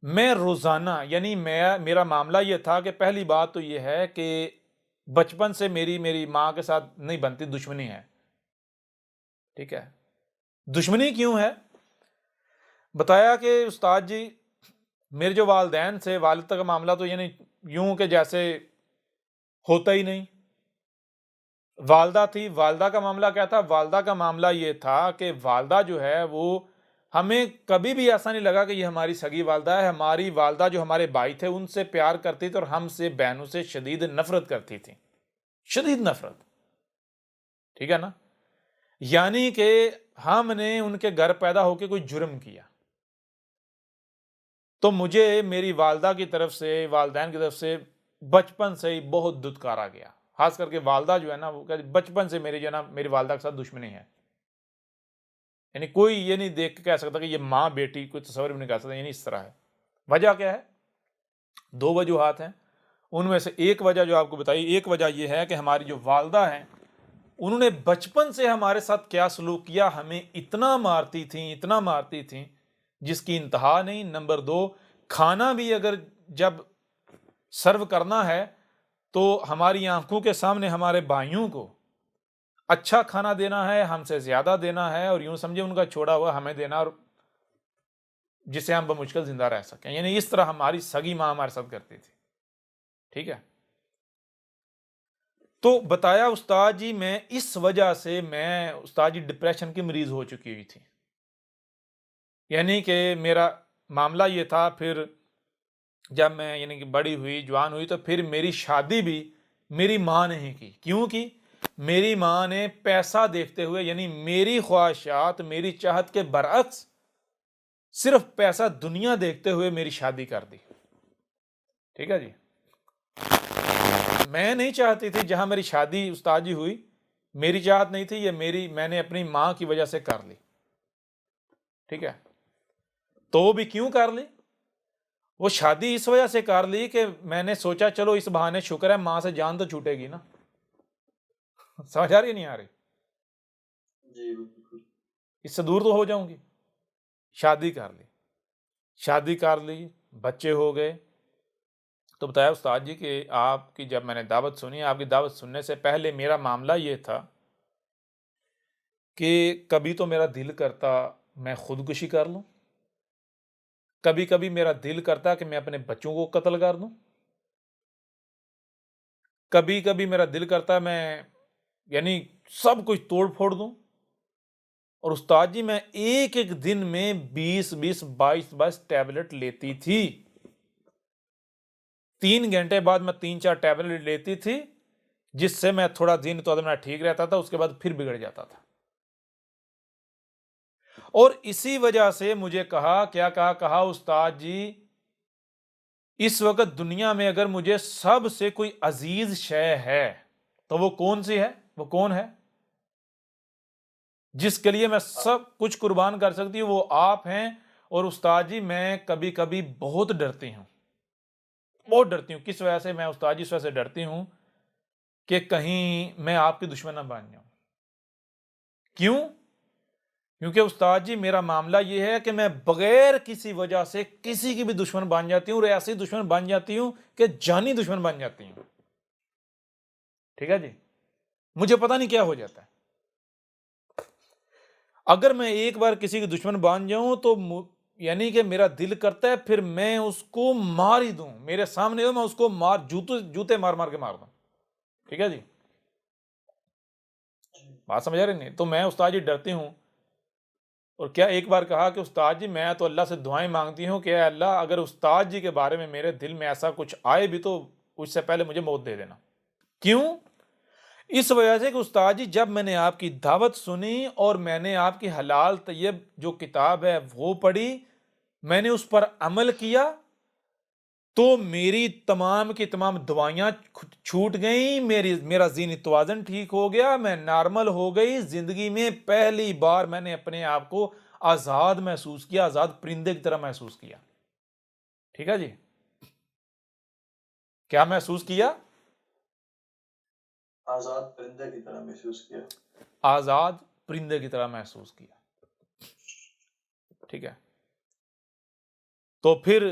میں روزانہ، یعنی میرا معاملہ یہ تھا کہ پہلی بات تو یہ ہے کہ بچپن سے میری ماں کے ساتھ نہیں بنتی، دشمنی ہے. ٹھیک ہے. دشمنی کیوں ہے؟ بتایا کہ استاد جی میرے جو والدین تھے، والد کا معاملہ تو یعنی یوں کہ جیسے ہوتا ہی نہیں. والدہ تھی، والدہ کا معاملہ کیا تھا؟ والدہ کا معاملہ یہ تھا کہ والدہ جو ہے وہ ہمیں کبھی بھی ایسا نہیں لگا کہ یہ ہماری سگی والدہ ہے. ہماری والدہ جو ہمارے بھائی تھے ان سے پیار کرتی تھی، اور ہم سے بہنوں سے شدید نفرت کرتی تھی، شدید نفرت. ٹھیک ہے نا. یعنی کہ ہم نے ان کے گھر پیدا ہو کے کوئی جرم کیا تو مجھے میری والدہ کی طرف سے، والدین کی طرف سے بچپن سے ہی بہت دھتکارا گیا. خاص کر کے والدہ جو ہے نا، وہ بچپن سے میری جو ہے نا میری والدہ کے ساتھ دشمنی ہے. یعنی کوئی یہ نہیں دیکھ کے کہہ سکتا کہ یہ ماں بیٹی، کوئی تصور بھی نہیں کر سکتا. یعنی اس طرح ہے. وجہ کیا ہے؟ 2 وجوہات ہیں. ان میں سے ایک وجہ جو آپ کو بتائی، ایک وجہ یہ ہے کہ ہماری جو والدہ ہیں انہوں نے بچپن سے ہمارے ساتھ کیا سلوک کیا، ہمیں اتنا مارتی تھیں جس کی انتہا نہیں. نمبر 2، کھانا بھی اگر جب سرو کرنا ہے تو ہماری آنکھوں کے سامنے ہمارے بھائیوں کو اچھا کھانا دینا ہے، ہم سے زیادہ دینا ہے، اور یوں سمجھے ان کا چھوڑا ہوا ہمیں دینا، اور جسے ہم بمشکل زندہ رہ سکیں. یعنی اس طرح ہماری سگی ماں ہمارے ساتھ کرتی تھی. ٹھیک ہے. تو بتایا استاد جی میں اس وجہ سے استاد جی ڈپریشن کی مریض ہو چکی ہوئی تھی. یعنی کہ میرا معاملہ یہ تھا. پھر جب میں یعنی کہ بڑی ہوئی، جوان ہوئی، تو پھر میری شادی بھی میری ماں نے ہی کی. کیوں کی؟ میری ماں نے پیسہ دیکھتے ہوئے، یعنی میری خواہشات، میری چاہت کے برعکس صرف پیسہ، دنیا دیکھتے ہوئے میری شادی کر دی. ٹھیک ہے جی. میں نہیں چاہتی تھی جہاں میری شادی استاد جی ہوئی، میری چاہت نہیں تھی، یہ میں نے اپنی ماں کی وجہ سے کر لی. ٹھیک ہے. تو وہ بھی کیوں کر لی؟ وہ شادی اس وجہ سے کر لی کہ میں نے سوچا چلو اس بہانے شکر ہے ماں سے جان تو چھوٹے گی نا. سمجھ آ رہی نہیں آ رہی؟ جی بالکل. اس سے دور تو ہو جاؤں گی. شادی کر لی، بچے ہو گئے. تو بتایا استاد جی کہ آپ کی جب میں نے دعوت سنی، آپ کی دعوت سننے سے پہلے میرا معاملہ یہ تھا کہ کبھی تو میرا دل کرتا میں خودکشی کر لوں، کبھی کبھی میرا دل کرتا کہ میں اپنے بچوں کو قتل کر دوں، کبھی کبھی میرا دل کرتا میں یعنی سب کچھ توڑ پھوڑ دوں. اور استاد جی میں ایک دن میں 22 ٹیبلٹ لیتی تھی. 3 گھنٹے بعد میں 3-4 ٹیبلٹ لیتی تھی، جس سے میں تھوڑا دن تو میں ٹھیک رہتا تھا، اس کے بعد پھر بگڑ جاتا تھا. اور اسی وجہ سے مجھے کہا استاد جی اس وقت دنیا میں اگر مجھے سب سے کوئی عزیز شے ہے تو وہ کون سی ہے؟ وہ کون ہے جس کے لیے میں سب کچھ قربان کر سکتی ہوں؟ وہ آپ ہیں. اور استاد جی میں کبھی کبھی بہت ڈرتی ہوں. کس وجہ سے میں استاد جی اس وجہ سے ڈرتی ہوں کہ کہیں میں آپ کی دشمن نہ بن جاؤں. کیوں؟ کیونکہ استاد جی میرا معاملہ یہ ہے کہ میں بغیر کسی وجہ سے کسی کی بھی دشمن بن جاتی ہوں، اور ایسی دشمن بن جاتی ہوں کہ جانی دشمن بن جاتی ہوں. ٹھیک ہے جی. مجھے پتہ نہیں کیا ہو جاتا ہے. اگر میں ایک بار کسی کی دشمن بن جاؤں تو یعنی کہ میرا دل کرتا ہے پھر میں اس کو مار ہی دوں. میرے سامنے ہو میں اس کو جوتے مار کے مار دوں. ٹھیک ہے جی. بات سمجھ رہے نہیں؟ تو میں استاد جی ڈرتی ہوں، اور کیا ایک بار کہا کہ استاد جی میں تو اللہ سے دعائیں مانگتی ہوں کہ اے اللہ اگر استاد جی کے بارے میں میرے دل میں ایسا کچھ آئے بھی تو اس سے پہلے مجھے موت دے دینا۔ کیوں؟ اس وجہ سے کہ استاد جی جب میں نے آپ کی دعوت سنی اور میں نے آپ کی حلال طیب جو کتاب ہے وہ پڑھی، میں نے اس پر عمل کیا، تو میری تمام کی تمام دوائیاں چھوٹ گئیں، میرا ذہنی توازن ٹھیک ہو گیا، میں نارمل ہو گئی، زندگی میں پہلی بار میں نے اپنے آپ کو آزاد محسوس کیا، آزاد پرندے کی طرح محسوس کیا۔ ٹھیک ہے جی؟ کیا محسوس کیا؟ آزاد پرندے کی طرح محسوس کیا۔ آزاد پرندے کی طرح محسوس کیا۔ ٹھیک ہے؟ تو پھر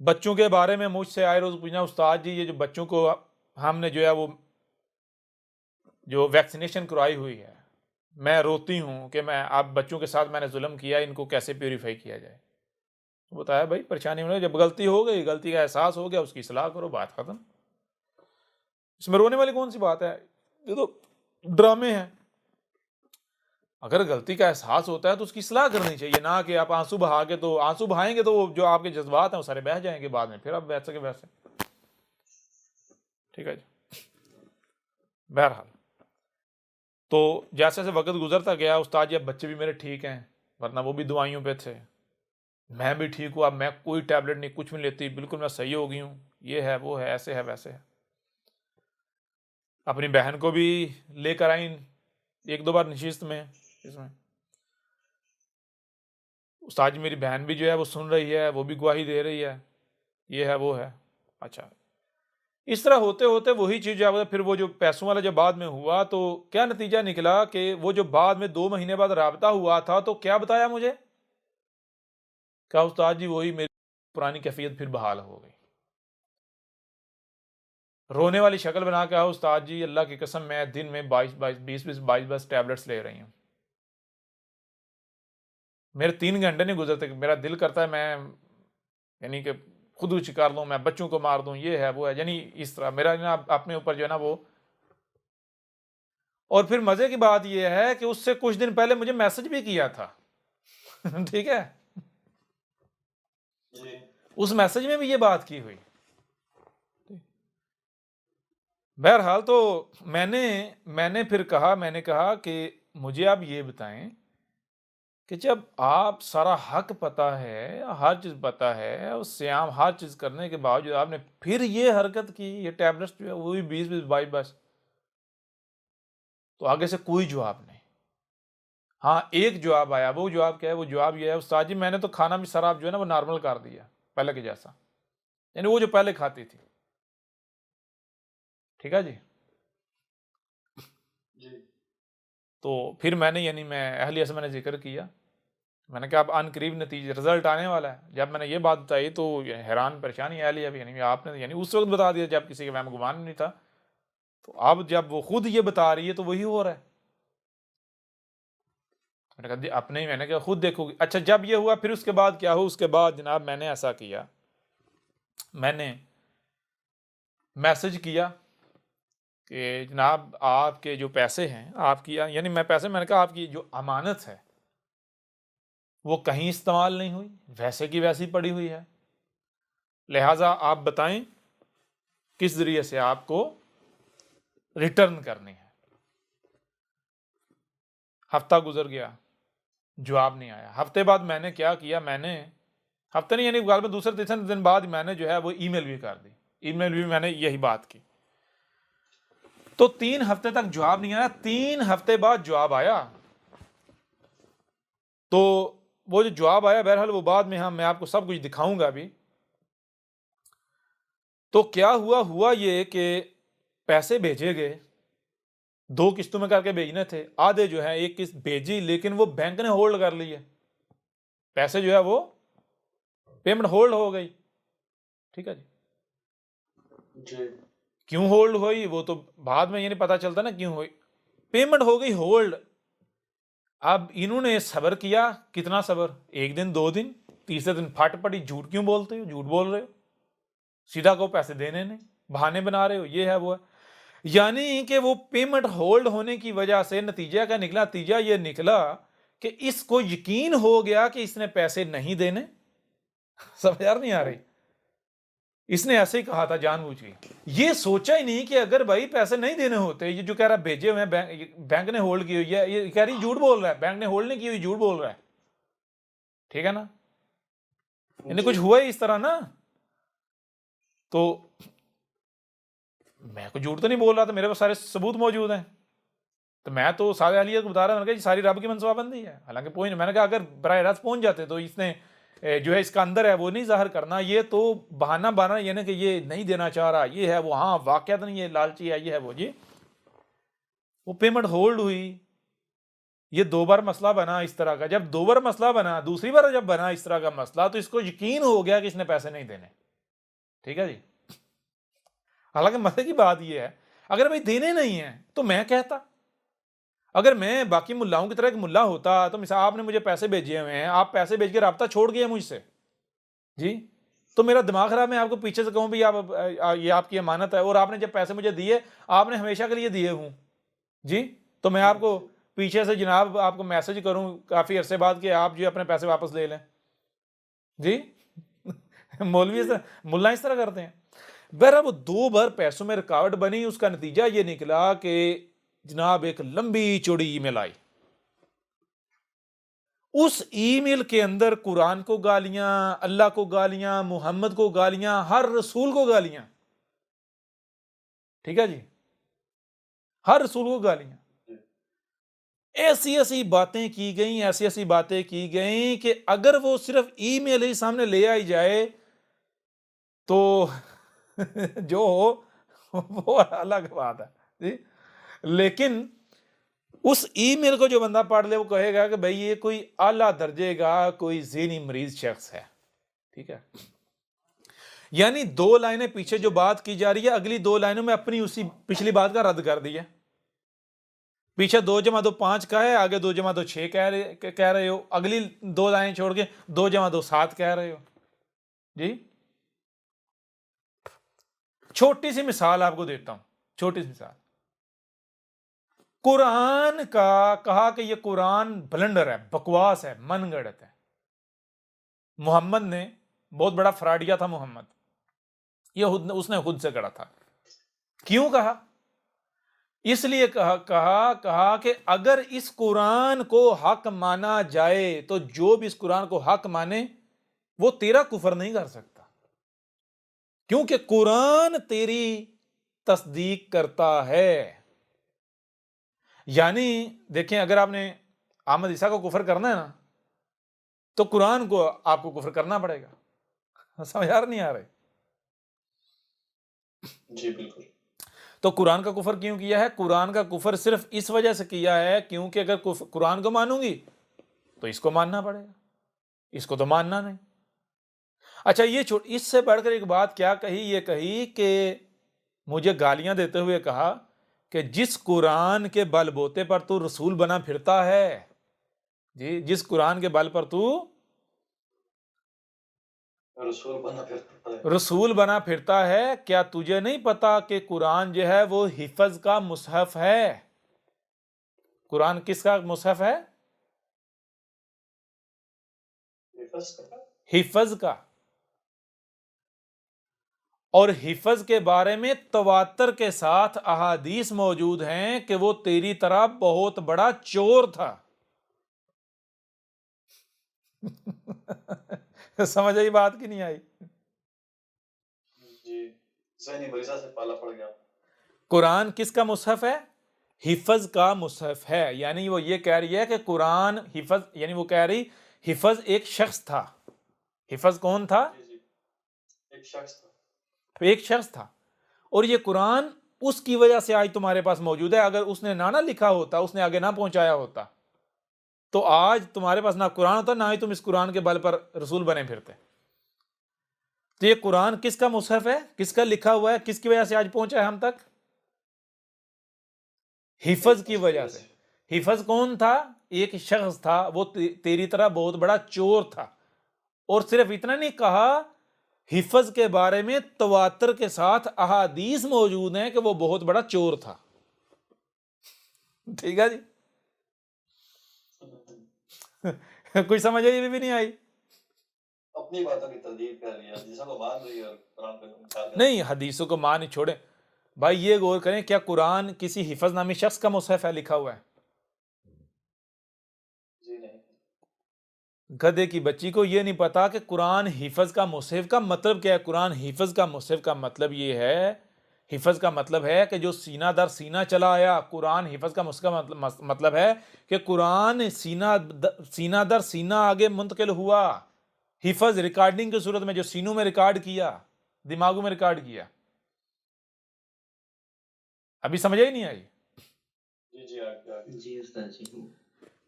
بچوں کے بارے میں مجھ سے آئے روز پوچھنا، استاد جی یہ جو بچوں کو ہم نے جو ہے وہ جو ویکسینیشن کرائی ہوئی ہے، میں روتی ہوں کہ میں اب بچوں کے ساتھ میں نے ظلم کیا، ان کو کیسے پیوریفائی کیا جائے۔ تو بتایا بھائی پریشانی ہونے جب غلطی ہو گئی، غلطی کا احساس ہو گیا، اس کی اصلاح کرو، بات ختم۔ اس میں رونے والی کون سی بات ہے؟ یہ تو ڈرامے ہیں۔ اگر غلطی کا احساس ہوتا ہے تو اس کی اصلاح کرنی چاہیے، نہ کہ آپ آنسو بہائیں گے تو وہ جو آپ کے جذبات ہیں وہ سارے بہہ جائیں گے بعد میں، پھر آپ ویسے کے ویسے۔ ٹھیک ہے جی؟ بہرحال تو جیسے جیسے وقت گزرتا گیا، استاد جی اب بچے بھی میرے ٹھیک ہیں، ورنہ وہ بھی دوائیوں پہ تھے، میں بھی ٹھیک ہوا، میں کوئی ٹیبلٹ نہیں، کچھ نہیں لیتی، بالکل میں صحیح ہو گئی ہوں، یہ ہے وہ ہے، ایسے ہے ویسے ہے۔ اپنی بہن کو بھی لے کر آئیں ایک دو بار نشست میں، اس میں استاد جی میری بہن بھی جو ہے وہ سن رہی ہے، وہ بھی گواہی دے رہی ہے، یہ ہے وہ ہے۔ اچھا، اس طرح ہوتے ہوتے وہی چیز جو پھر وہ جو پیسوں والا جب بعد میں ہوا تو کیا نتیجہ نکلا کہ وہ جو بعد میں 2 مہینے بعد رابطہ ہوا تھا تو کیا بتایا مجھے؟ کہا استاد جی وہی میری پرانی کیفیت پھر بحال ہو گئی۔ رونے والی شکل بنا کے کہا استاد جی اللہ کی قسم میں دن میں 22 ٹیبلٹس لے رہی ہوں، میرے 3 گھنٹے نہیں گزرتے کہ میرا دل کرتا ہے میں یعنی کہ خودکشی کر لوں، میں بچوں کو مار دوں، یہ ہے وہ ہے، یعنی اس طرح میرا اپنے اوپر جو ہے نا وہ۔ اور پھر مزے کی بات یہ ہے کہ اس سے کچھ دن پہلے مجھے میسج بھی کیا تھا۔ ٹھیک ہے؟ جی اس میسج میں بھی یہ بات کی ہوئی۔ بہرحال تو میں نے پھر کہا کہ مجھے آپ یہ بتائیں کہ جب آپ سارا حق پتا ہے، ہر چیز پتا ہے، اور سیام ہر چیز کرنے کے باوجود آپ نے پھر یہ حرکت کی، یہ ٹیبلٹس جو ہے وہ بھی 22 تو آگے سے کوئی جواب نہیں۔ ہاں ایک جواب آیا، وہ جواب کیا ہے؟ وہ جواب یہ ہے استاد جی میں نے تو کھانا بھی سر آپ جو ہے نا وہ نارمل کر دیا پہلے کے جیسا، یعنی وہ جو پہلے کھاتی تھی۔ ٹھیک ہے جی؟ جی تو پھر میں اہلیہ سے میں نے ذکر کیا، میں نے کہا اب ان قریب نتیجے رزلٹ آنے والا ہے۔ جب میں نے یہ بات بتائی تو حیران پریشانی اہلیہ بھی، یعنی آپ نے اس وقت بتا دیا جب کسی کے میں گمان نہیں تھا، تو اب جب وہ خود یہ بتا رہی ہے تو وہی ہو رہا ہے۔ میں نے کہا خود دیکھو گی۔ اچھا جب یہ ہوا پھر اس کے بعد کیا ہو؟ اس کے بعد جناب میں نے ایسا کیا، میں نے میسج کیا کہ جناب آپ کے جو پیسے ہیں آپ کی، یعنی میں نے کہا آپ کی جو امانت ہے وہ کہیں استعمال نہیں ہوئی، ویسے کی ویسی پڑی ہوئی ہے، لہٰذا آپ بتائیں کس ذریعے سے آپ کو ریٹرن کرنی ہے۔ ہفتہ گزر گیا، جواب نہیں آیا۔ ہفتے بعد میں نے کیا کیا، ہفتے نہیں یعنی غالباً دوسرے تیسرے دن بعد میں نے جو ہے وہ ای میل بھی کر دی، ای میل بھی میں نے یہی بات کی۔ تو 3 ہفتے تک جواب نہیں آیا، 3 ہفتے بعد جواب آیا۔ تو وہ جو جواب آیا بہرحال وہ بعد میں میں آپ کو سب کچھ دکھاؤں گا ابھی۔ تو کیا ہوا یہ کہ پیسے بھیجے گئے، 2 قسطوں میں کر کے بھیجنے تھے، آدھے جو ہے ایک قسط بھیجی لیکن وہ بینک نے ہولڈ کر لی ہے، پیسے جو ہے وہ پیمنٹ ہولڈ ہو گئی۔ ٹھیک ہے جی؟ جی کیوں ہولڈ ہوئی وہ تو بعد میں یعنی پتا چلتا نا کیوں ہوئی، پیمنٹ ہو گئی ہولڈ۔ اب انہوں نے صبر کیا، کتنا صبر؟ 1 دن 2 دن، تیسرے دن پھٹ پڑی، جھوٹ کیوں بولتے ہو، جھوٹ بول رہے ہو، سیدھا کو پیسے دینے نہیں، بہانے بنا رہے ہو، یہ ہے وہ ہے۔ یعنی کہ وہ پیمنٹ ہولڈ ہونے کی وجہ سے نتیجہ یہ نکلا کہ اس کو یقین ہو گیا کہ اس نے پیسے نہیں دینے. سمجھ یار نہیں آ رہی؟ اس نے ایسے ہی کہا تھا جان بوجھ کے. یہ سوچا ہی نہیں کہ اگر بھائی پیسے نہیں دینے ہوتے، یہ جو کہہ رہا ہے بھیجے ہوئے ہیں بینک نے ہولڈ کی ہوئی ہے، یہ کہہ رہی جھوٹ بول رہا ہے، بینک نے ہولڈ نہیں کی ہوئی، جھوٹ بول رہا ہے. ٹھیک ہے نا؟ انہیں کچھ ہوا ہی اس طرح نا. تو میں کوئی جھوٹ تو نہیں بول رہا تھا، میرے پاس سارے ثبوت موجود ہیں. تو میں تو سارے اہلیت کو بتا رہا ہوں کہ ساری رب کی منصوبہ بندی ہے. حالانکہ میں نے کہا اگر براہ راست پہنچ جاتے تو اس نے جو ہے اس کا اندر ہے وہ نہیں ظاہر کرنا، یہ تو بہانہ بانا یہ نا کہ یہ نہیں دینا چاہ رہا، یہ ہے وہ، ہاں واقعات نہیں یہ لالچی ہے، یہ ہے وہ. جی وہ پیمنٹ ہولڈ ہوئی، یہ 2 بار مسئلہ بنا اس طرح کا. جب 2 بار مسئلہ بنا، دوسری بار جب بنا اس طرح کا مسئلہ، تو اس کو یقین ہو گیا کہ اس نے پیسے نہیں دینے. ٹھیک ہے جی. حالانکہ مسئلے کی بات یہ ہے اگر بھائی دینے نہیں ہیں تو میں کہتا، اگر میں باقی ملاؤں کی طرح ایک ملا ہوتا تو مثلا آپ نے مجھے پیسے بھیجے ہوئے ہیں، آپ پیسے بھیج کے رابطہ چھوڑ گئے مجھ سے جی، تو میرا دماغ خراب، میں آپ کو پیچھے سے کہوں بھی آپ یہ آپ کی امانت ہے اور آپ نے جب پیسے مجھے دیے آپ نے ہمیشہ کے لیے دیے ہوں جی، تو میں آپ کو پیچھے سے جناب آپ کو میسج کروں کافی عرصے بعد کہ آپ جو اپنے پیسے واپس لے لیں جی. مولوی ملا اس طرح کرتے ہیں. بہرحال وہ 2 بار پیسوں میں رکاوٹ بنی، اس کا نتیجہ یہ نکلا کہ جناب ایک لمبی چوڑی ای میل آئی. اس ای میل کے اندر قرآن کو گالیاں، اللہ کو گالیاں، محمد کو گالیاں، ہر رسول کو گالیاں. ٹھیک ہے جی، ہر رسول کو گالیاں. ایسی ایسی باتیں کی گئیں، ایسی ایسی باتیں کی گئیں کہ اگر وہ صرف ای میل ہی سامنے لے آئی جائے تو جو ہو وہ الگ بات ہے جی. لیکن اس ای میل کو جو بندہ پڑھ لے وہ کہے گا کہ بھئی یہ کوئی اعلیٰ درجے کا کوئی ذہنی مریض شخص ہے. ٹھیک ہے، یعنی 2 لائنیں پیچھے جو بات کی جا رہی ہے اگلی 2 لائنوں میں اپنی اسی پچھلی بات کا رد کر دیا. پیچھے 2 جمع 2 5 کا ہے، آگے 2 جمع 2 6 کہہ رہے ہو، اگلی 2 لائنیں چھوڑ کے 2 جمع 2 7 کہہ رہے ہو جی. چھوٹی سی مثال آپ کو دیتا ہوں، چھوٹی سی مثال. قرآن کا کہا کہ یہ قرآن بلنڈر ہے، بکواس ہے، من گڑت ہے. محمد نے بہت بڑا فراڈیا تھا محمد، یہ اس نے خود سے گڑا تھا. کیوں کہا؟ اس لیے کہا کہ اگر اس قرآن کو حق مانا جائے تو جو بھی اس قرآن کو حق مانے وہ تیرا کفر نہیں کر سکتا، کیونکہ قرآن تیری تصدیق کرتا ہے. یعنی دیکھیں اگر آپ نے احمد عیسیٰ کو کفر کرنا ہے نا تو قرآن کو آپ کو کفر کرنا پڑے گا. سمجھ نہیں آ رہی؟ جی بالکل. تو قرآن کا کفر کیوں کیا ہے؟ قرآن کا کفر صرف اس وجہ سے کیا ہے کیونکہ اگر قرآن کو مانوں گی تو اس کو ماننا پڑے گا، اس کو تو ماننا نہیں. اچھا یہ اس سے بڑھ کر ایک بات کیا کہی؟ یہ کہی کہ مجھے گالیاں دیتے ہوئے کہا کہ جس قرآن کے بل بوتے پر تو رسول بنا پھرتا ہے جی، جس قرآن کے بل پر تو رسول بنا پھرتا ہے، کیا تجھے نہیں پتا کہ قرآن جو ہے وہ حفظ کا مصحف ہے؟ قرآن کس کا مصحف ہے؟ حفظ کا. اور حفظ کے بارے میں تواتر کے ساتھ احادیث موجود ہیں کہ وہ تیری طرح بہت بڑا چور تھا. سمجھ آئی بات کی نہیں آئی؟ جی ذہنی مریضہ سے پالا پڑ گیا. قرآن کس کا مصحف ہے؟ حفظ کا مصحف ہے. یعنی وہ یہ کہہ رہی ہے کہ قرآن حفظ، یعنی وہ کہہ رہی حفظ ایک شخص تھا. حفظ کون تھا؟ ایک شخص تھا. ایک شخص تھا. اور یہ قرآن اس کی وجہ سے آج تمہارے پاس موجود ہے. اگر اس نے نہ لکھا ہوتا، اس نے آگے نہ پہنچایا ہوتا تو آج تمہارے پاس نہ قرآن ہوتا، نہ ہی تم اس قرآن کے بل پر رسول بنے پھرتے. تو یہ قرآن کس کا مصحف ہے؟ کس کا لکھا ہوا ہے؟ کس کی وجہ سے آج پہنچا ہے ہم تک؟ حفظ کی وجہ سے. حفظ کون تھا؟ ایک شخص تھا، وہ تیری طرح بہت بڑا چور تھا. اور صرف اتنا نہیں کہا حفظ کے بارے میں تواتر کے ساتھ احادیث موجود ہیں کہ وہ بہت بڑا چور تھا. ٹھیک ہے جی. کوئی سمجھ آئی بھی نہیں آئی؟ اپنی باتوں کی تردید کر لیا، حدیثوں کو مان رہی ہے اور قرآن کو انکار کر نہیں، حدیثوں کو مان ہی چھوڑیں بھائی. یہ غور کریں، کیا قرآن کسی حفظ نامی شخص کا مصحف ہے لکھا ہوا ہے؟ جی نہیں. گدھے کی بچی کو یہ نہیں پتا کہ قرآن حفظ کا مصحف کا مطلب کیا ہے. قرآن حفظ کا مصحف کا مطلب یہ ہے، حفظ کا مطلب ہے کہ جو سینہ در سینہ چلا آیا. قرآن حفظ کا مطلب ہے کہ قرآن سینہ در سینہ آگے منتقل ہوا. حفظ ریکارڈنگ کی صورت میں جو سینوں میں ریکارڈ کیا، دماغوں میں ریکارڈ کیا. ابھی سمجھ ہی نہیں آئی؟ جی آگے. جی استاد جی.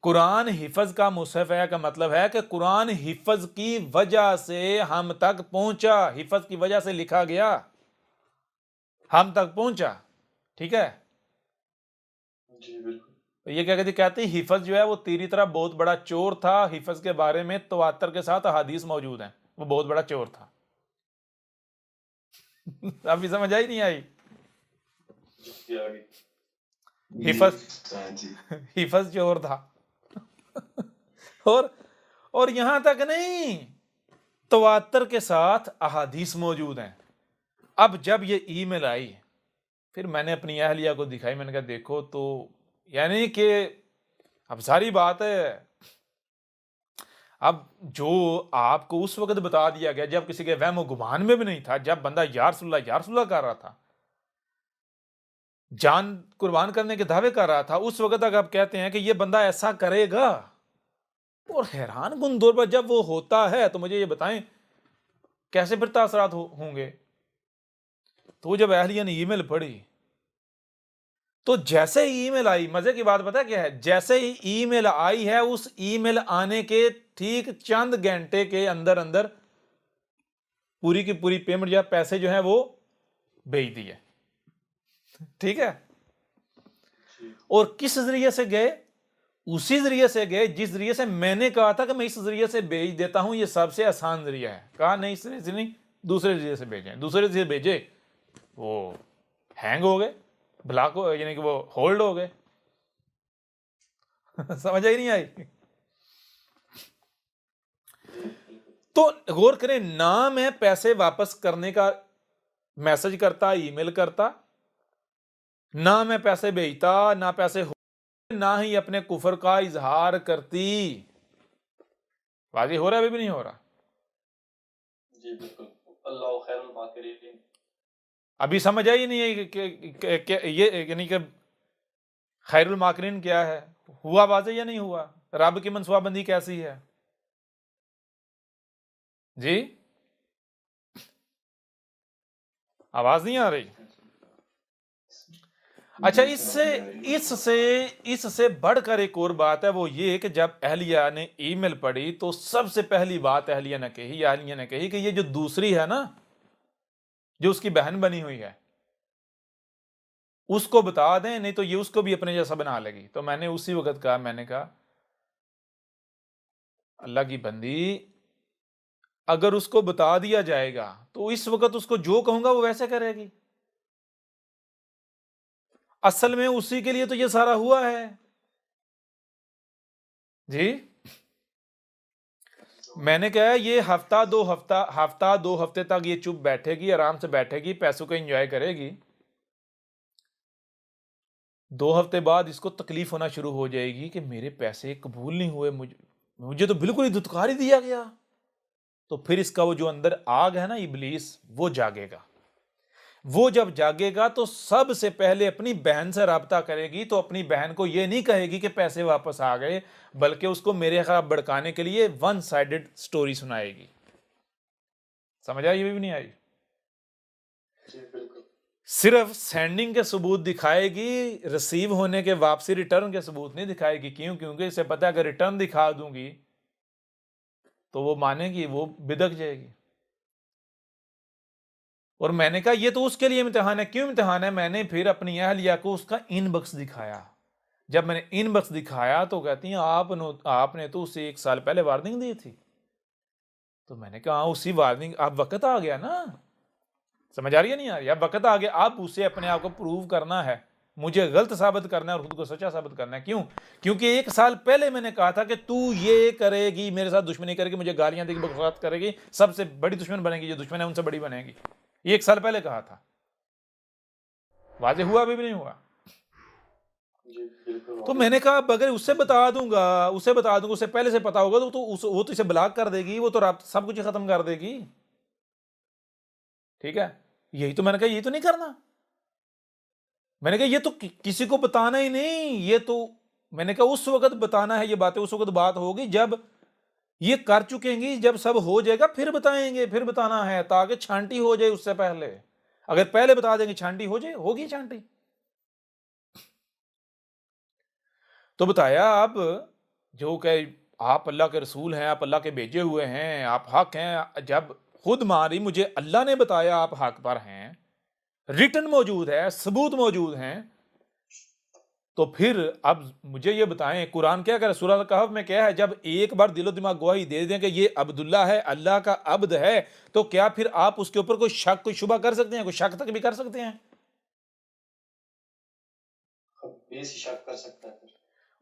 قرآن حفظ کا مصحف ہے کا مطلب ہے کہ قرآن حفظ کی وجہ سے ہم تک پہنچا، حفظ کی وجہ سے لکھا گیا، ہم تک پہنچا. ٹھیک ہے. جی بالکل. تو یہ کیا کہتے ہیں، حفظ جو ہے وہ تیری طرح بہت بڑا چور تھا. حفظ کے بارے میں تواتر کے ساتھ احادیث موجود ہیں، وہ بہت بڑا چور تھا. ابھی سمجھ آئی نہیں آئی؟ جی آگے. حفظ چور تھا. اور یہاں تک نہیں، تواتر کے ساتھ احادیث موجود ہیں. اب جب یہ ای میل آئی، پھر میں نے اپنی اہلیہ کو دکھائی. میں نے کہا دیکھو تو یعنی کہ اب ساری بات ہے. اب جو آپ کو اس وقت بتا دیا گیا جب کسی کے وہم و گمان میں بھی نہیں تھا، جب بندہ یا رسول اللہ کر رہا تھا، جان قربان کرنے کے دعوے کر رہا تھا، اس وقت تک آپ کہتے ہیں کہ یہ بندہ ایسا کرے گا. اور حیران کن طور پر جب وہ ہوتا ہے تو مجھے یہ بتائیں کیسے پھر تاثرات ہوں گے. تو جب اہلیہ نے ای میل پڑھی تو جیسے ہی ای میل آئی، مزے کی بات پتہ کیا ہے، جیسے ہی ای میل آئی ہے، اس ای میل آنے کے ٹھیک چند گھنٹے کے اندر اندر پوری کی پوری پیمنٹ یا پیسے جو ہیں وہ بھیج دیے. ٹھیک ہے. اور کس ذریعے سے گئے؟ اسی ذریعے سے گئے جس ذریعے سے میں نے کہا تھا کہ میں اس ذریعے سے بھیج دیتا ہوں، یہ سب سے آسان ذریعہ ہے. کہا نہیں، اس ذریعے سے نہیں، دوسرے ذریعے سے بھیجیں. دوسرے ذریعے سے بھیجے، وہ ہینگ ہو گئے، بلاک ہو، یعنی کہ وہ ہولڈ ہو گئے. سمجھ آئی نہیں آئی؟ تو غور کریں، نہ میں پیسے واپس کرنے کا میسج کرتا، ای میل کرتا، نہ میں پیسے بھیجتا، نہ پیسے نہ ہی اپنے کفر کا اظہار کرتی. واضح ہو رہا ہے؟ ابھی بھی نہیں ہو رہا؟ جی بالکل. اللہ خیر الماکرین. ابھی سمجھ آئی نہیں ہے کہ یہ یعنی کہ خیر الماکرین کیا ہے؟ ہوا واضح یا نہیں ہوا؟ رب کی منصوبہ بندی کیسی ہے؟ جی آواز نہیں آ رہی؟ اچھا، اس سے بڑھ کر ایک اور بات ہے، وہ یہ کہ جب اہلیہ نے ای میل پڑھی تو سب سے پہلی بات اہلیہ نے کہی کہ یہ جو دوسری ہے نا، جو اس کی بہن بنی ہوئی ہے، اس کو بتا دیں، نہیں تو یہ اس کو بھی اپنے جیسا بنا لے گی. تو میں نے اسی وقت کہا، میں نے کہا اللہ کی بندی، اگر اس کو بتا دیا جائے گا تو اس وقت اس کو جو کہوں گا وہ ویسے کرے گی. اصل میں اسی کے لیے تو یہ سارا ہوا ہے. جی میں نے کہا یہ ہفتہ دو ہفتے تک یہ چپ بیٹھے گی، آرام سے بیٹھے گی، پیسوں کو انجوائے کرے گی. 2 ہفتے بعد اس کو تکلیف ہونا شروع ہو جائے گی کہ میرے پیسے قبول نہیں ہوئے، مجھے تو بالکل ہی دھتکار ہی دیا گیا. تو پھر اس کا وہ جو اندر آگ ہے نا، ابلیس، وہ جاگے گا. وہ جب جاگے گا تو سب سے پہلے اپنی بہن سے رابطہ کرے گی. تو اپنی بہن کو یہ نہیں کہے گی کہ پیسے واپس آ گئے، بلکہ اس کو میرے خلاف بھڑکانے کے لیے ون سائیڈڈ سٹوری سنائے گی. سمجھ آئی؟ یہ بھی نہیں آئی؟ جی بالکل. صرف سینڈنگ کے ثبوت دکھائے گی، ریسیو ہونے کے، واپسی ریٹرن کے ثبوت نہیں دکھائے گی. کیونکہ اسے پتا ہے کہ ریٹرن دکھا دوں گی تو وہ مانے گی، وہ بدک جائے گی. اور میں نے کہا یہ تو اس کے لیے امتحان ہے. کیوں امتحان ہے؟ میں نے پھر اپنی اہلیہ کو اس کا ان باکس دکھایا. جب میں نے ان باکس دکھایا تو کہتی ہیں آپ نے تو اسے 1 سال پہلے وارننگ دی تھی. تو میں نے کہا اسی وارننگ اب وقت آ گیا نا, سمجھ آ رہی ہے نہیں آ رہی, اب وقت آ گیا, اب اسے اپنے آپ کو پروو کرنا ہے, مجھے غلط ثابت کرنا ہے اور خود کو سچا ثابت کرنا ہے. کیوں؟ کیونکہ 1 سال پہلے میں نے کہا تھا کہ تو یہ کرے گی, میرے ساتھ دشمنی کرے گی, مجھے گالیاں دے گی, بکواس کرے گی, سب سے بڑی دشمن بنے گی, جو دشمن ہے ان سے بڑی بنے گی. یہ 1 سال پہلے کہا تھا. واضح ہوا ابھی بھی نہیں ہوا؟ جی بالکل. تو میں نے کہا اب اگر اسے بتا دوں گا, اسے پہلے سے پتا ہوگا تو وہ تو اسے بلاک کر دے گی, وہ تو رابطہ سب کچھ ختم کر دے گی. ٹھیک ہے, یہی تو میں نے کہا, یہی تو نہیں کرنا. میں نے کہا یہ تو کسی کو بتانا ہی نہیں, یہ تو میں نے کہا اس وقت بتانا ہے, یہ باتیں اس وقت بات ہوگی جب یہ کر چکیں گی, جب سب ہو جائے گا پھر بتائیں گے, پھر بتانا ہے تاکہ چھانٹی ہو جائے اس سے پہلے. اگر پہلے بتا دیں گے چھانٹی ہو جائے, ہوگی چھانٹی. تو بتایا اب جو کہ آپ اللہ کے رسول ہیں, آپ اللہ کے بھیجے ہوئے ہیں, آپ حق ہیں, جب خود ماری مجھے اللہ نے بتایا آپ حق پر ہیں, ریٹن موجود ہے, ثبوت موجود ہیں, تو پھر اب مجھے یہ بتائیں قرآن کیا کہہ رہا ہے؟ سورہ الکہف میں کیا ہے, جب ایک بار دل و دماغ گواہی دے دیں کہ یہ عبداللہ ہے, اللہ کا عبد ہے, تو کیا پھر آپ اس کے اوپر کوئی شک کوئی شبہ کر سکتے ہیں؟ کوئی شک تک بھی کر سکتے ہیں؟ بے شک کر سکتا ہے.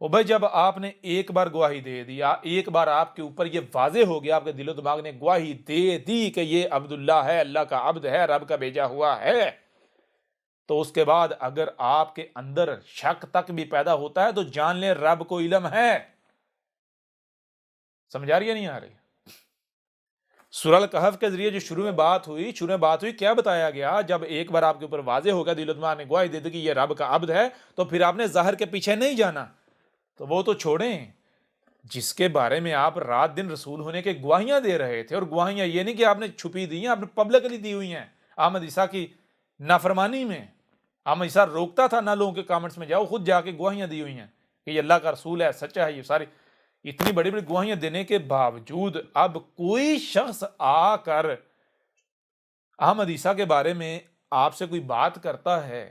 او بھائی جب آپ نے ایک بار گواہی دے دیا, ایک بار آپ کے اوپر یہ واضح ہو گیا, آپ کے دل و دماغ نے گواہی دے دی کہ یہ عبداللہ ہے, اللہ کا عبد ہے, رب کا بھیجا ہوا ہے, تو اس کے بعد اگر آپ کے اندر شک تک بھی پیدا ہوتا ہے تو جان لیں رب کو علم ہے. سمجھ آ رہی ہے نہیں آ رہی؟ سورہ الکہف کے ذریعے جو شروع میں بات ہوئی کیا بتایا گیا؟ جب ایک بار آپ کے اوپر واضح ہوگا, دل و دماغ نے گواہی دے دی کہ یہ رب کا عبد ہے, تو پھر آپ نے ظاہر کے پیچھے نہیں جانا. تو وہ تو چھوڑیں جس کے بارے میں آپ رات دن رسول ہونے کے گواہیاں دے رہے تھے, اور گواہیاں یہ نہیں کہ آپ نے چھپی دی ہیں, آپ نے پبلکلی دی ہوئی ہیں. احمد عیسیٰ کی نافرمانی میں احمد عیسیٰ روکتا تھا نہ لوگوں کے کامنٹس میں جاؤ, خود جا کے گواہیاں دی ہوئی ہیں کہ یہ اللہ کا رسول ہے, سچا ہے. یہ ساری اتنی بڑی بڑی گواہیاں دینے کے باوجود اب کوئی شخص آ کر احمد عیسیٰ کے بارے میں آپ سے کوئی بات کرتا ہے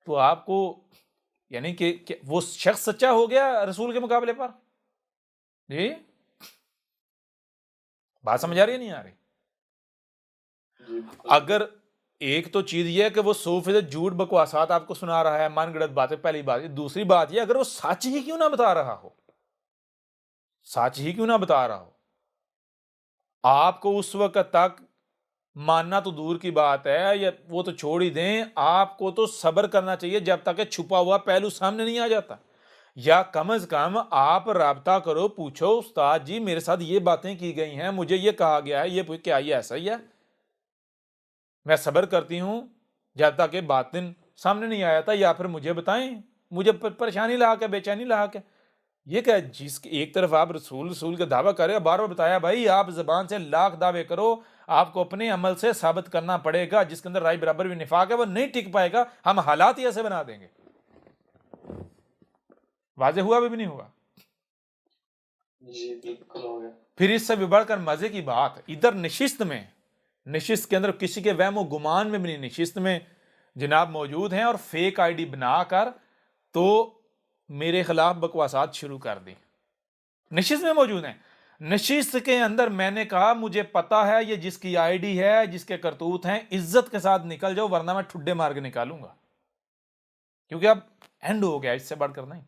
تو آپ کو یعنی کہ وہ شخص سچا ہو گیا رسول کے مقابلے پر؟ جی بات سمجھ آ رہی ہے نہیں آ رہی؟ اگر ایک تو چیز یہ ہے کہ وہ 100% جھوٹ بکواسات آپ کو سنا رہا ہے, من گڑت باتیں, پہلی بات. دوسری بات یہ اگر وہ سچ ہی کیوں نہ بتا رہا ہو, آپ کو اس وقت تک ماننا تو دور کی بات ہے, یا وہ تو چھوڑ ہی دیں, آپ کو تو صبر کرنا چاہیے جب تک کہ چھپا ہوا پہلو سامنے نہیں آ جاتا. یا کم از کم آپ رابطہ کرو, پوچھو استاد جی میرے ساتھ یہ باتیں کی گئی ہیں, مجھے یہ کہا گیا ہے, یہ کیا یہ ایسا ہی ہے؟ میں صبر کرتی ہوں جب تک کہ باطن سامنے نہیں آیا تھا, یا پھر مجھے بتائیں, مجھے پریشانی لا کے, بے چینی لا کے. یہ کہ جس ایک طرف آپ رسول کا دعویٰ کرے, بار بار بتایا بھائی آپ زبان سے لاکھ دعوے کرو, آپ کو اپنے عمل سے ثابت کرنا پڑے گا. جس کے اندر رائے برابر بھی نفاق ہے وہ نہیں ٹک پائے گا, ہم حالات ہی ایسے بنا دیں گے. واضح ہوا بھی نہیں ہوا؟ جی بالکل ہو گیا. پھر اس سے بھی بڑھ کر مزے کی بات, ادھر نشست کے اندر کسی کے وہم و گمان میں بھی نہیں, نشست میں جناب موجود ہیں اور فیک آئی ڈی بنا کر تو میرے خلاف بکواسات شروع کر دی. نشست میں موجود ہیں. نشست کے اندر میں نے کہا مجھے پتا ہے یہ جس کی آئی ڈی ہے, جس کے کرتوت ہیں, عزت کے ساتھ نکل جاؤ ورنہ میں ٹھڈے مار کے نکالوں گا, کیونکہ اب اینڈ ہو گیا, اس سے بڑھ کر نہیں.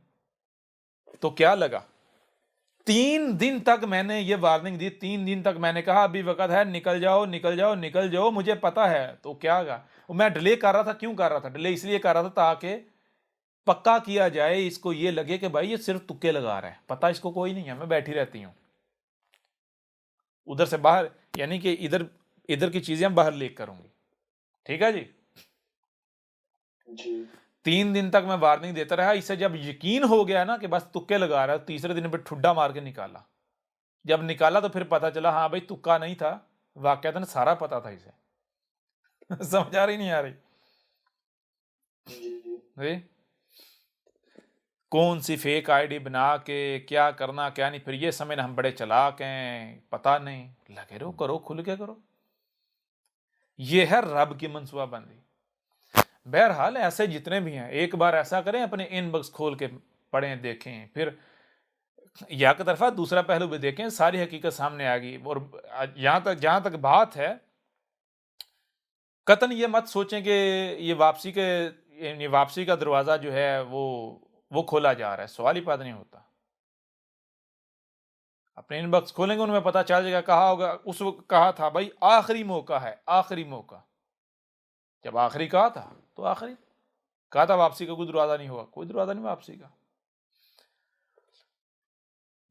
تو کیا لگا, 3 دن تک میں نے یہ وارننگ دی, 3 دن تک میں نے کہا ابھی وقت ہے, نکل جاؤ نکل جاؤ نکل جاؤ, مجھے پتا ہے. تو کیا گا میں ڈیلے کر رہا تھا, کیوں کر رہا تھا ڈیلے؟ اس لیے کر رہا تھا تاکہ پکا کیا جائے, اس کو یہ لگے کہ بھائی یہ صرف تکے لگا رہا ہے, پتا اس کو کوئی نہیں ہے, میں بیٹھی رہتی ہوں ادھر سے باہر, یعنی کہ ادھر کی چیزیں باہر لیک کروں گی. ٹھیک ہے جی. 3 دن تک میں وارننگ دیتا رہا, اسے جب یقین ہو گیا نا کہ بس تکے لگا رہا ہے, تیسرے دن پہ ٹھڈا مار کے نکالا. جب نکالا تو پھر پتا چلا ہاں بھائی تکا نہیں تھا, واقعتاً سارا پتا تھا اسے. سمجھ آ رہی نہیں آ رہی؟ جی کون سی فیک آئی ڈی بنا کے کیا کرنا کیا نہیں, پھر یہ سمجھنا ہم بڑے چلاک ہیں, پتہ نہیں. لگے رہو, کرو, کھل کے کرو. یہ ہے رب کی منصوبہ بندی. بہرحال ایسے جتنے بھی ہیں ایک بار ایسا کریں, اپنے ان باکس کھول کے پڑھیں دیکھیں, پھر یا کی طرفہ دوسرا پہلو بھی دیکھیں، ساری حقیقت سامنے آ گئی. اور جہاں تک بات ہے، قطعاً یہ مت سوچیں کہ یہ واپسی کا دروازہ جو ہے وہ کھولا جا رہا ہے. سوال ہی پیدا نہیں ہوتا. اپنے ان باکس کھولیں گے، ان میں پتہ چل جائے گا. کہا ہوگا اس وقت، کہا تھا بھائی آخری موقع ہے، آخری موقع. جب آخری کہا تھا تو آخری کہا تھا. واپسی کا کوئی دروازہ نہیں ہوا، کوئی دروازہ نہیں واپسی کا.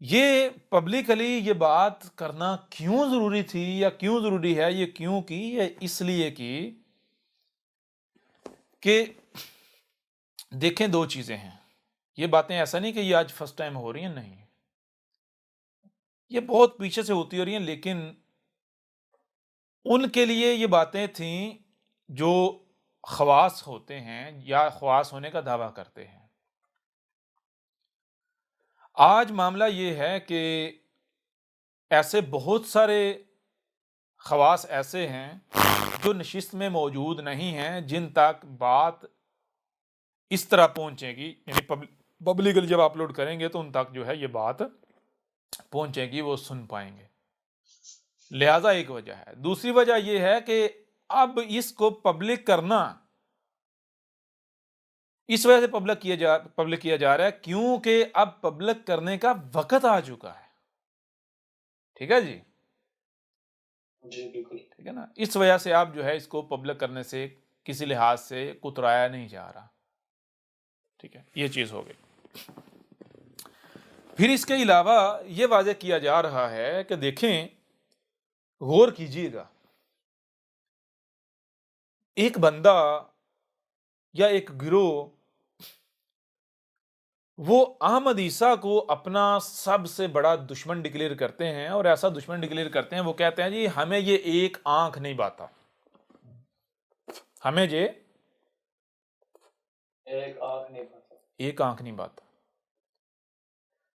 یہ پبلکلی یہ بات کرنا کیوں ضروری تھی یا کیوں ضروری ہے؟ یہ کیوں کی؟ یہ اس لیے کی کہ دیکھیں، دو چیزیں ہیں. یہ باتیں ایسا نہیں کہ یہ آج فرسٹ ٹائم ہو رہی ہیں، نہیں، یہ بہت پیچھے سے ہوتی ہو رہی ہیں. لیکن ان کے لیے یہ باتیں تھیں جو خواص ہوتے ہیں یا خواص ہونے کا دعویٰ کرتے ہیں. آج معاملہ یہ ہے کہ ایسے بہت سارے خواص ایسے ہیں جو نشست میں موجود نہیں ہیں، جن تک بات اس طرح پہنچے گی، یعنی پبلکلی جب اپلوڈ کریں گے تو ان تک جو ہے یہ بات پہنچے گی، وہ سن پائیں گے. لہذا ایک وجہ ہے. دوسری وجہ یہ ہے کہ اب اس کو پبلک کرنا اس وجہ سے پبلک کیا جا رہا ہے کیونکہ اب پبلک کرنے کا وقت آ چکا ہے. ٹھیک ہے جی؟ جی بالکل ٹھیک ہے نا. اس وجہ سے آپ جو ہے اس کو پبلک کرنے سے کسی لحاظ سے کترایا نہیں جا رہا. ٹھیک ہے، یہ چیز ہو گئی. پھر اس کے علاوہ یہ واضح کیا جا رہا ہے کہ دیکھیں، غور کیجیے گا، ایک بندہ یا ایک گروہ وہ احمد عیسیٰ کو اپنا سب سے بڑا دشمن ڈکلیئر کرتے ہیں، اور ایسا دشمن ڈکلیئر کرتے ہیں، وہ کہتے ہیں جی ہمیں یہ ایک آنکھ نہیں باتا، ہمیں یہ ایک آنکھ نہیں باتا.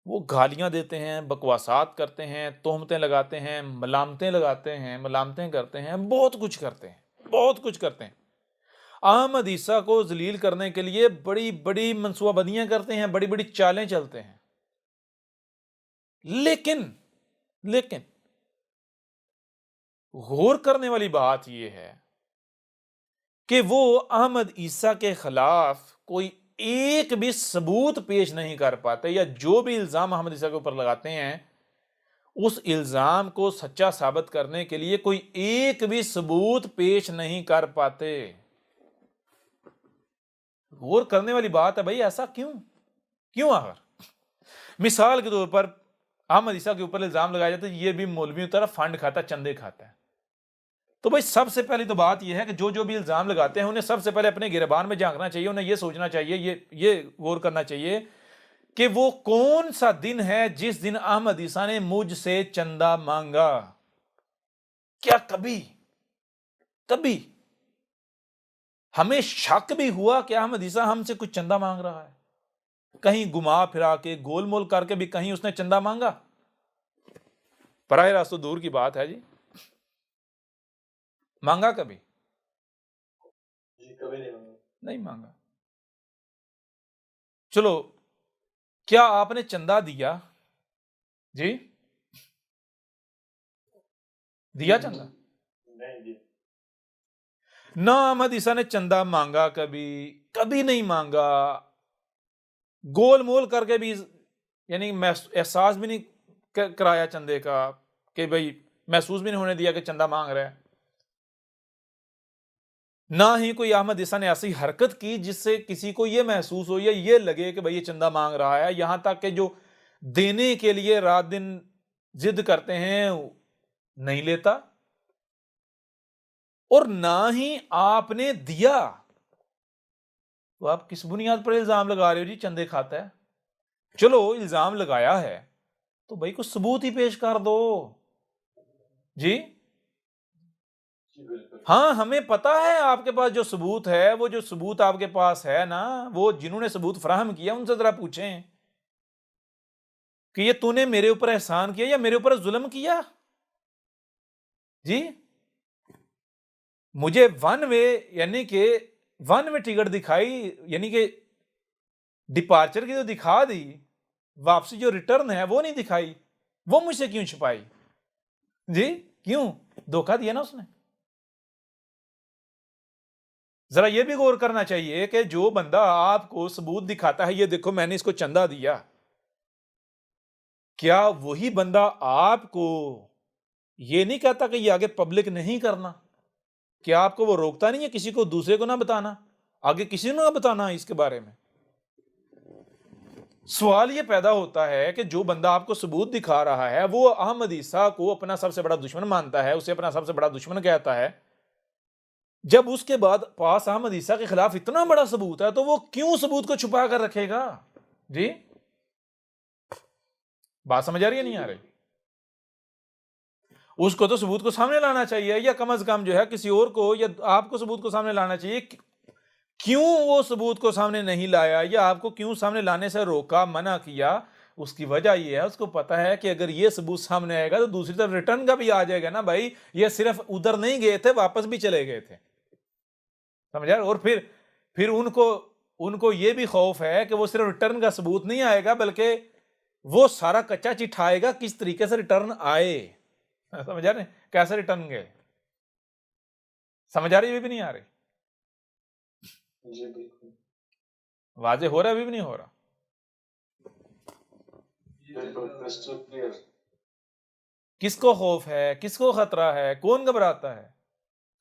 وہ گالیاں دیتے ہیں، بکواسات کرتے ہیں، تہمتیں لگاتے ہیں، ملامتیں کرتے ہیں، بہت کچھ کرتے ہیں. احمد عیسیٰ کو ذلیل کرنے کے لیے بڑی بڑی منصوبہ بندیاں کرتے ہیں، بڑی بڑی چالیں چلتے ہیں. لیکن غور کرنے والی بات یہ ہے کہ وہ احمد عیسیٰ کے خلاف کوئی ایک بھی ثبوت پیش نہیں کر پاتے، یا جو بھی الزام احمد عیسیٰ کے اوپر لگاتے ہیں اس الزام کو سچا ثابت کرنے کے لیے کوئی ایک بھی ثبوت پیش نہیں کر پاتے. غور کرنے والی بات ہے بھائی، ایسا کیوں آخر؟ مثال کے طور پر احمد عیسیٰ کے اوپر الزام لگایا جاتا ہے یہ بھی مولویوں کی طرف فنڈ کھاتا ہے، چندے کھاتا ہے. تو بھائی سب سے پہلی تو بات یہ ہے کہ جو بھی الزام لگاتے ہیں انہیں سب سے پہلے اپنے گریبان میں جھانکنا چاہیے. انہیں یہ سوچنا چاہیے، یہ غور کرنا چاہیے کہ وہ کون سا دن ہے جس دن احمد عیسیٰ نے مجھ سے چندہ مانگا. کیا کبھی ہمیں شک بھی ہوا کہ احمد عیسیٰ ہم سے کچھ چندہ مانگ رہا ہے؟ کہیں گما پھرا کے، گول مول کر کے بھی کہیں اس نے چندہ مانگا؟ براہ راست تو دور کی بات ہے جی. مانگا کبھی؟ جی کبھی نہیں مانگا. چلو، کیا آپ نے چندہ دیا؟ جی دیا چندہ؟ نہیں جی. نہ احمد عیسیٰ نے چندہ مانگا، کبھی نہیں مانگا. گول مول کر کے بھی، یعنی احساس بھی نہیں کرایا چندے کا، کہ بھئی محسوس بھی نہیں ہونے دیا کہ چندہ مانگ رہا ہے. نہ ہی کوئی احمد عیسیٰ نے ایسی حرکت کی جس سے کسی کو یہ محسوس ہو یا یہ لگے کہ بھئی یہ چندہ مانگ رہا ہے. یہاں تک کہ جو دینے کے لیے رات دن ضد کرتے ہیں نہیں لیتا، اور نہ ہی آپ نے دیا. تو آپ کس بنیاد پر الزام لگا رہے ہو جی چندے کھاتا ہے؟ چلو الزام لگایا ہے تو بھائی کچھ ثبوت ہی پیش کر دو جی. ہاں ہمیں پتا ہے آپ کے پاس جو ثبوت ہے، وہ جو ثبوت آپ کے پاس ہے نا، وہ جنہوں نے ثبوت فراہم کیا ان سے ذرا پوچھیں کہ یہ تو نے میرے اوپر احسان کیا یا میرے اوپر ظلم کیا جی. مجھے ون وے ٹکٹ دکھائی، یعنی کہ ڈپارچر کی تو دکھا دی، واپسی جو ریٹرن ہے وہ نہیں دکھائی، وہ مجھ سے کیوں چھپائی؟ جی کیوں؟ دھوکہ دیا نا اس نے۔ ذرا یہ بھی غور کرنا چاہیے کہ جو بندہ آپ کو ثبوت دکھاتا ہے، یہ دیکھو میں نے اس کو چندہ دیا، کیا وہی بندہ آپ کو یہ نہیں کہتا کہ یہ آگے پبلک نہیں کرنا؟ کیا آپ کو وہ روکتا نہیں ہے کسی کو دوسرے کو نہ بتانا، آگے کسی نے نہ بتانا اس کے بارے میں؟ سوال یہ پیدا ہوتا ہے کہ جو بندہ آپ کو ثبوت دکھا رہا ہے وہ احمد عیسیٰ کو اپنا سب سے بڑا دشمن مانتا ہے، اسے اپنا سب سے بڑا دشمن کہتا ہے، جب اس کے بعد پاس احمد عیسیٰ کے خلاف اتنا بڑا ثبوت ہے تو وہ کیوں ثبوت کو چھپا کر رکھے گا؟ جی بات سمجھ آ رہی ہے نہیں آ رہی؟ اس کو تو ثبوت کو سامنے لانا چاہیے، یا کم از کم جو ہے کسی اور کو یا آپ کو ثبوت کو سامنے لانا چاہیے۔ کیوں وہ ثبوت کو سامنے نہیں لایا، یا آپ کو کیوں سامنے لانے سے روکا، منع کیا؟ اس کی وجہ یہ ہے، اس کو پتا ہے کہ اگر یہ ثبوت سامنے آئے گا تو دوسری طرف ریٹرن کا بھی آ جائے گا نا بھائی، یہ صرف ادھر نہیں گئے تھے، واپس بھی چلے گئے تھے، سمجھا؟ اور پھر ان کو یہ بھی خوف ہے کہ وہ صرف ریٹرن کا ثبوت نہیں آئے گا بلکہ وہ سارا کچا چٹھائے گا کس طریقے سے ریٹرن آئے، سمجھا نہیں؟ کیسے ریٹرن گئے؟ سمجھ آ رہی؟ بھی نہیں آ رہی؟ جی بالکل واضح ہو رہا ہے؟ ابھی بھی نہیں ہو رہا؟ بالکل کرسٹل کلیئر۔ کس کو خوف ہے، کس کو خطرہ ہے، کون گھبراتا ہے؟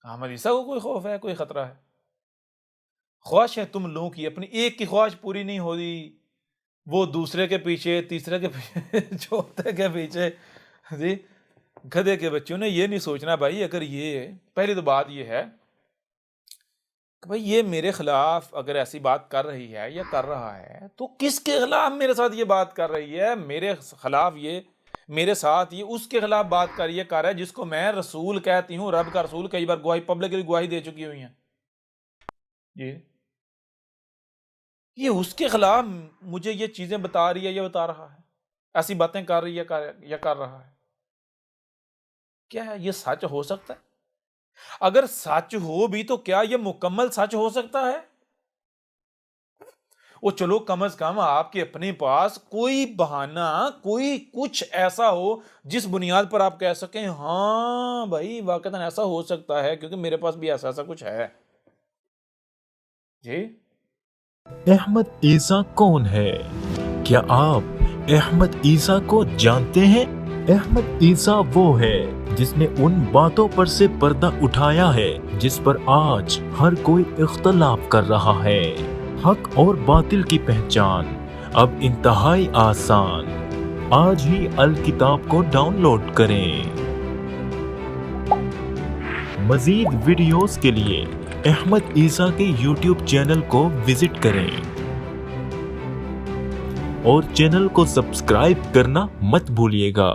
احمد عیسیٰ کو کوئی خوف ہے، کوئی خطرہ ہے؟ خواہش ہے تم لوگوں کی، اپنی ایک کی خواہش پوری نہیں ہو رہی، وہ دوسرے کے پیچھے، تیسرے کے پیچھے، چوتھے کے پیچھے۔ جی گدھے کے بچوں نے یہ نہیں سوچنا بھائی، اگر یہ پہلی تو بات یہ ہے کہ بھائی یہ میرے خلاف اگر ایسی بات کر رہی ہے یا کر رہا ہے تو کس کے خلاف میرے ساتھ یہ بات کر رہی ہے؟ میرے خلاف یہ، میرے ساتھ یہ اس کے خلاف بات کر رہا ہے جس کو میں رسول کہتی ہوں، رب کا رسول، کئی بار گواہی پبلکلی گواہی دے چکی ہوئی ہیں جی، یہ اس کے خلاف مجھے یہ چیزیں بتا رہی ہے یا بتا رہا ہے، ایسی باتیں کر رہی ہے یا کر رہا ہے؟ کیا ہے یہ سچ ہو سکتا ہے؟ اگر سچ ہو بھی تو کیا یہ مکمل سچ ہو سکتا ہے؟ وہ چلو کم از کم آپ کے اپنے پاس کوئی بہانہ، کوئی کچھ ایسا ہو جس بنیاد پر آپ کہہ سکیں ہاں بھائی واقعتاً ایسا ہو سکتا ہے کیونکہ میرے پاس بھی ایسا کچھ ہے۔ جی احمد عیسیٰ کون ہے؟ کیا آپ احمد عیسیٰ کو جانتے ہیں؟ احمد عیسیٰ وہ ہے جس نے ان باتوں پر سے پردہ اٹھایا ہے جس پر آج ہر کوئی اختلاف کر رہا ہے۔ حق اور باطل کی پہچان اب انتہائی آسان۔ آج ہی الکتاب کو ڈاؤن لوڈ کریں۔ مزید ویڈیوز کے لیے احمد عیسیٰ کے یوٹیوب چینل کو وزٹ کریں اور چینل کو سبسکرائب کرنا مت بھولیے گا۔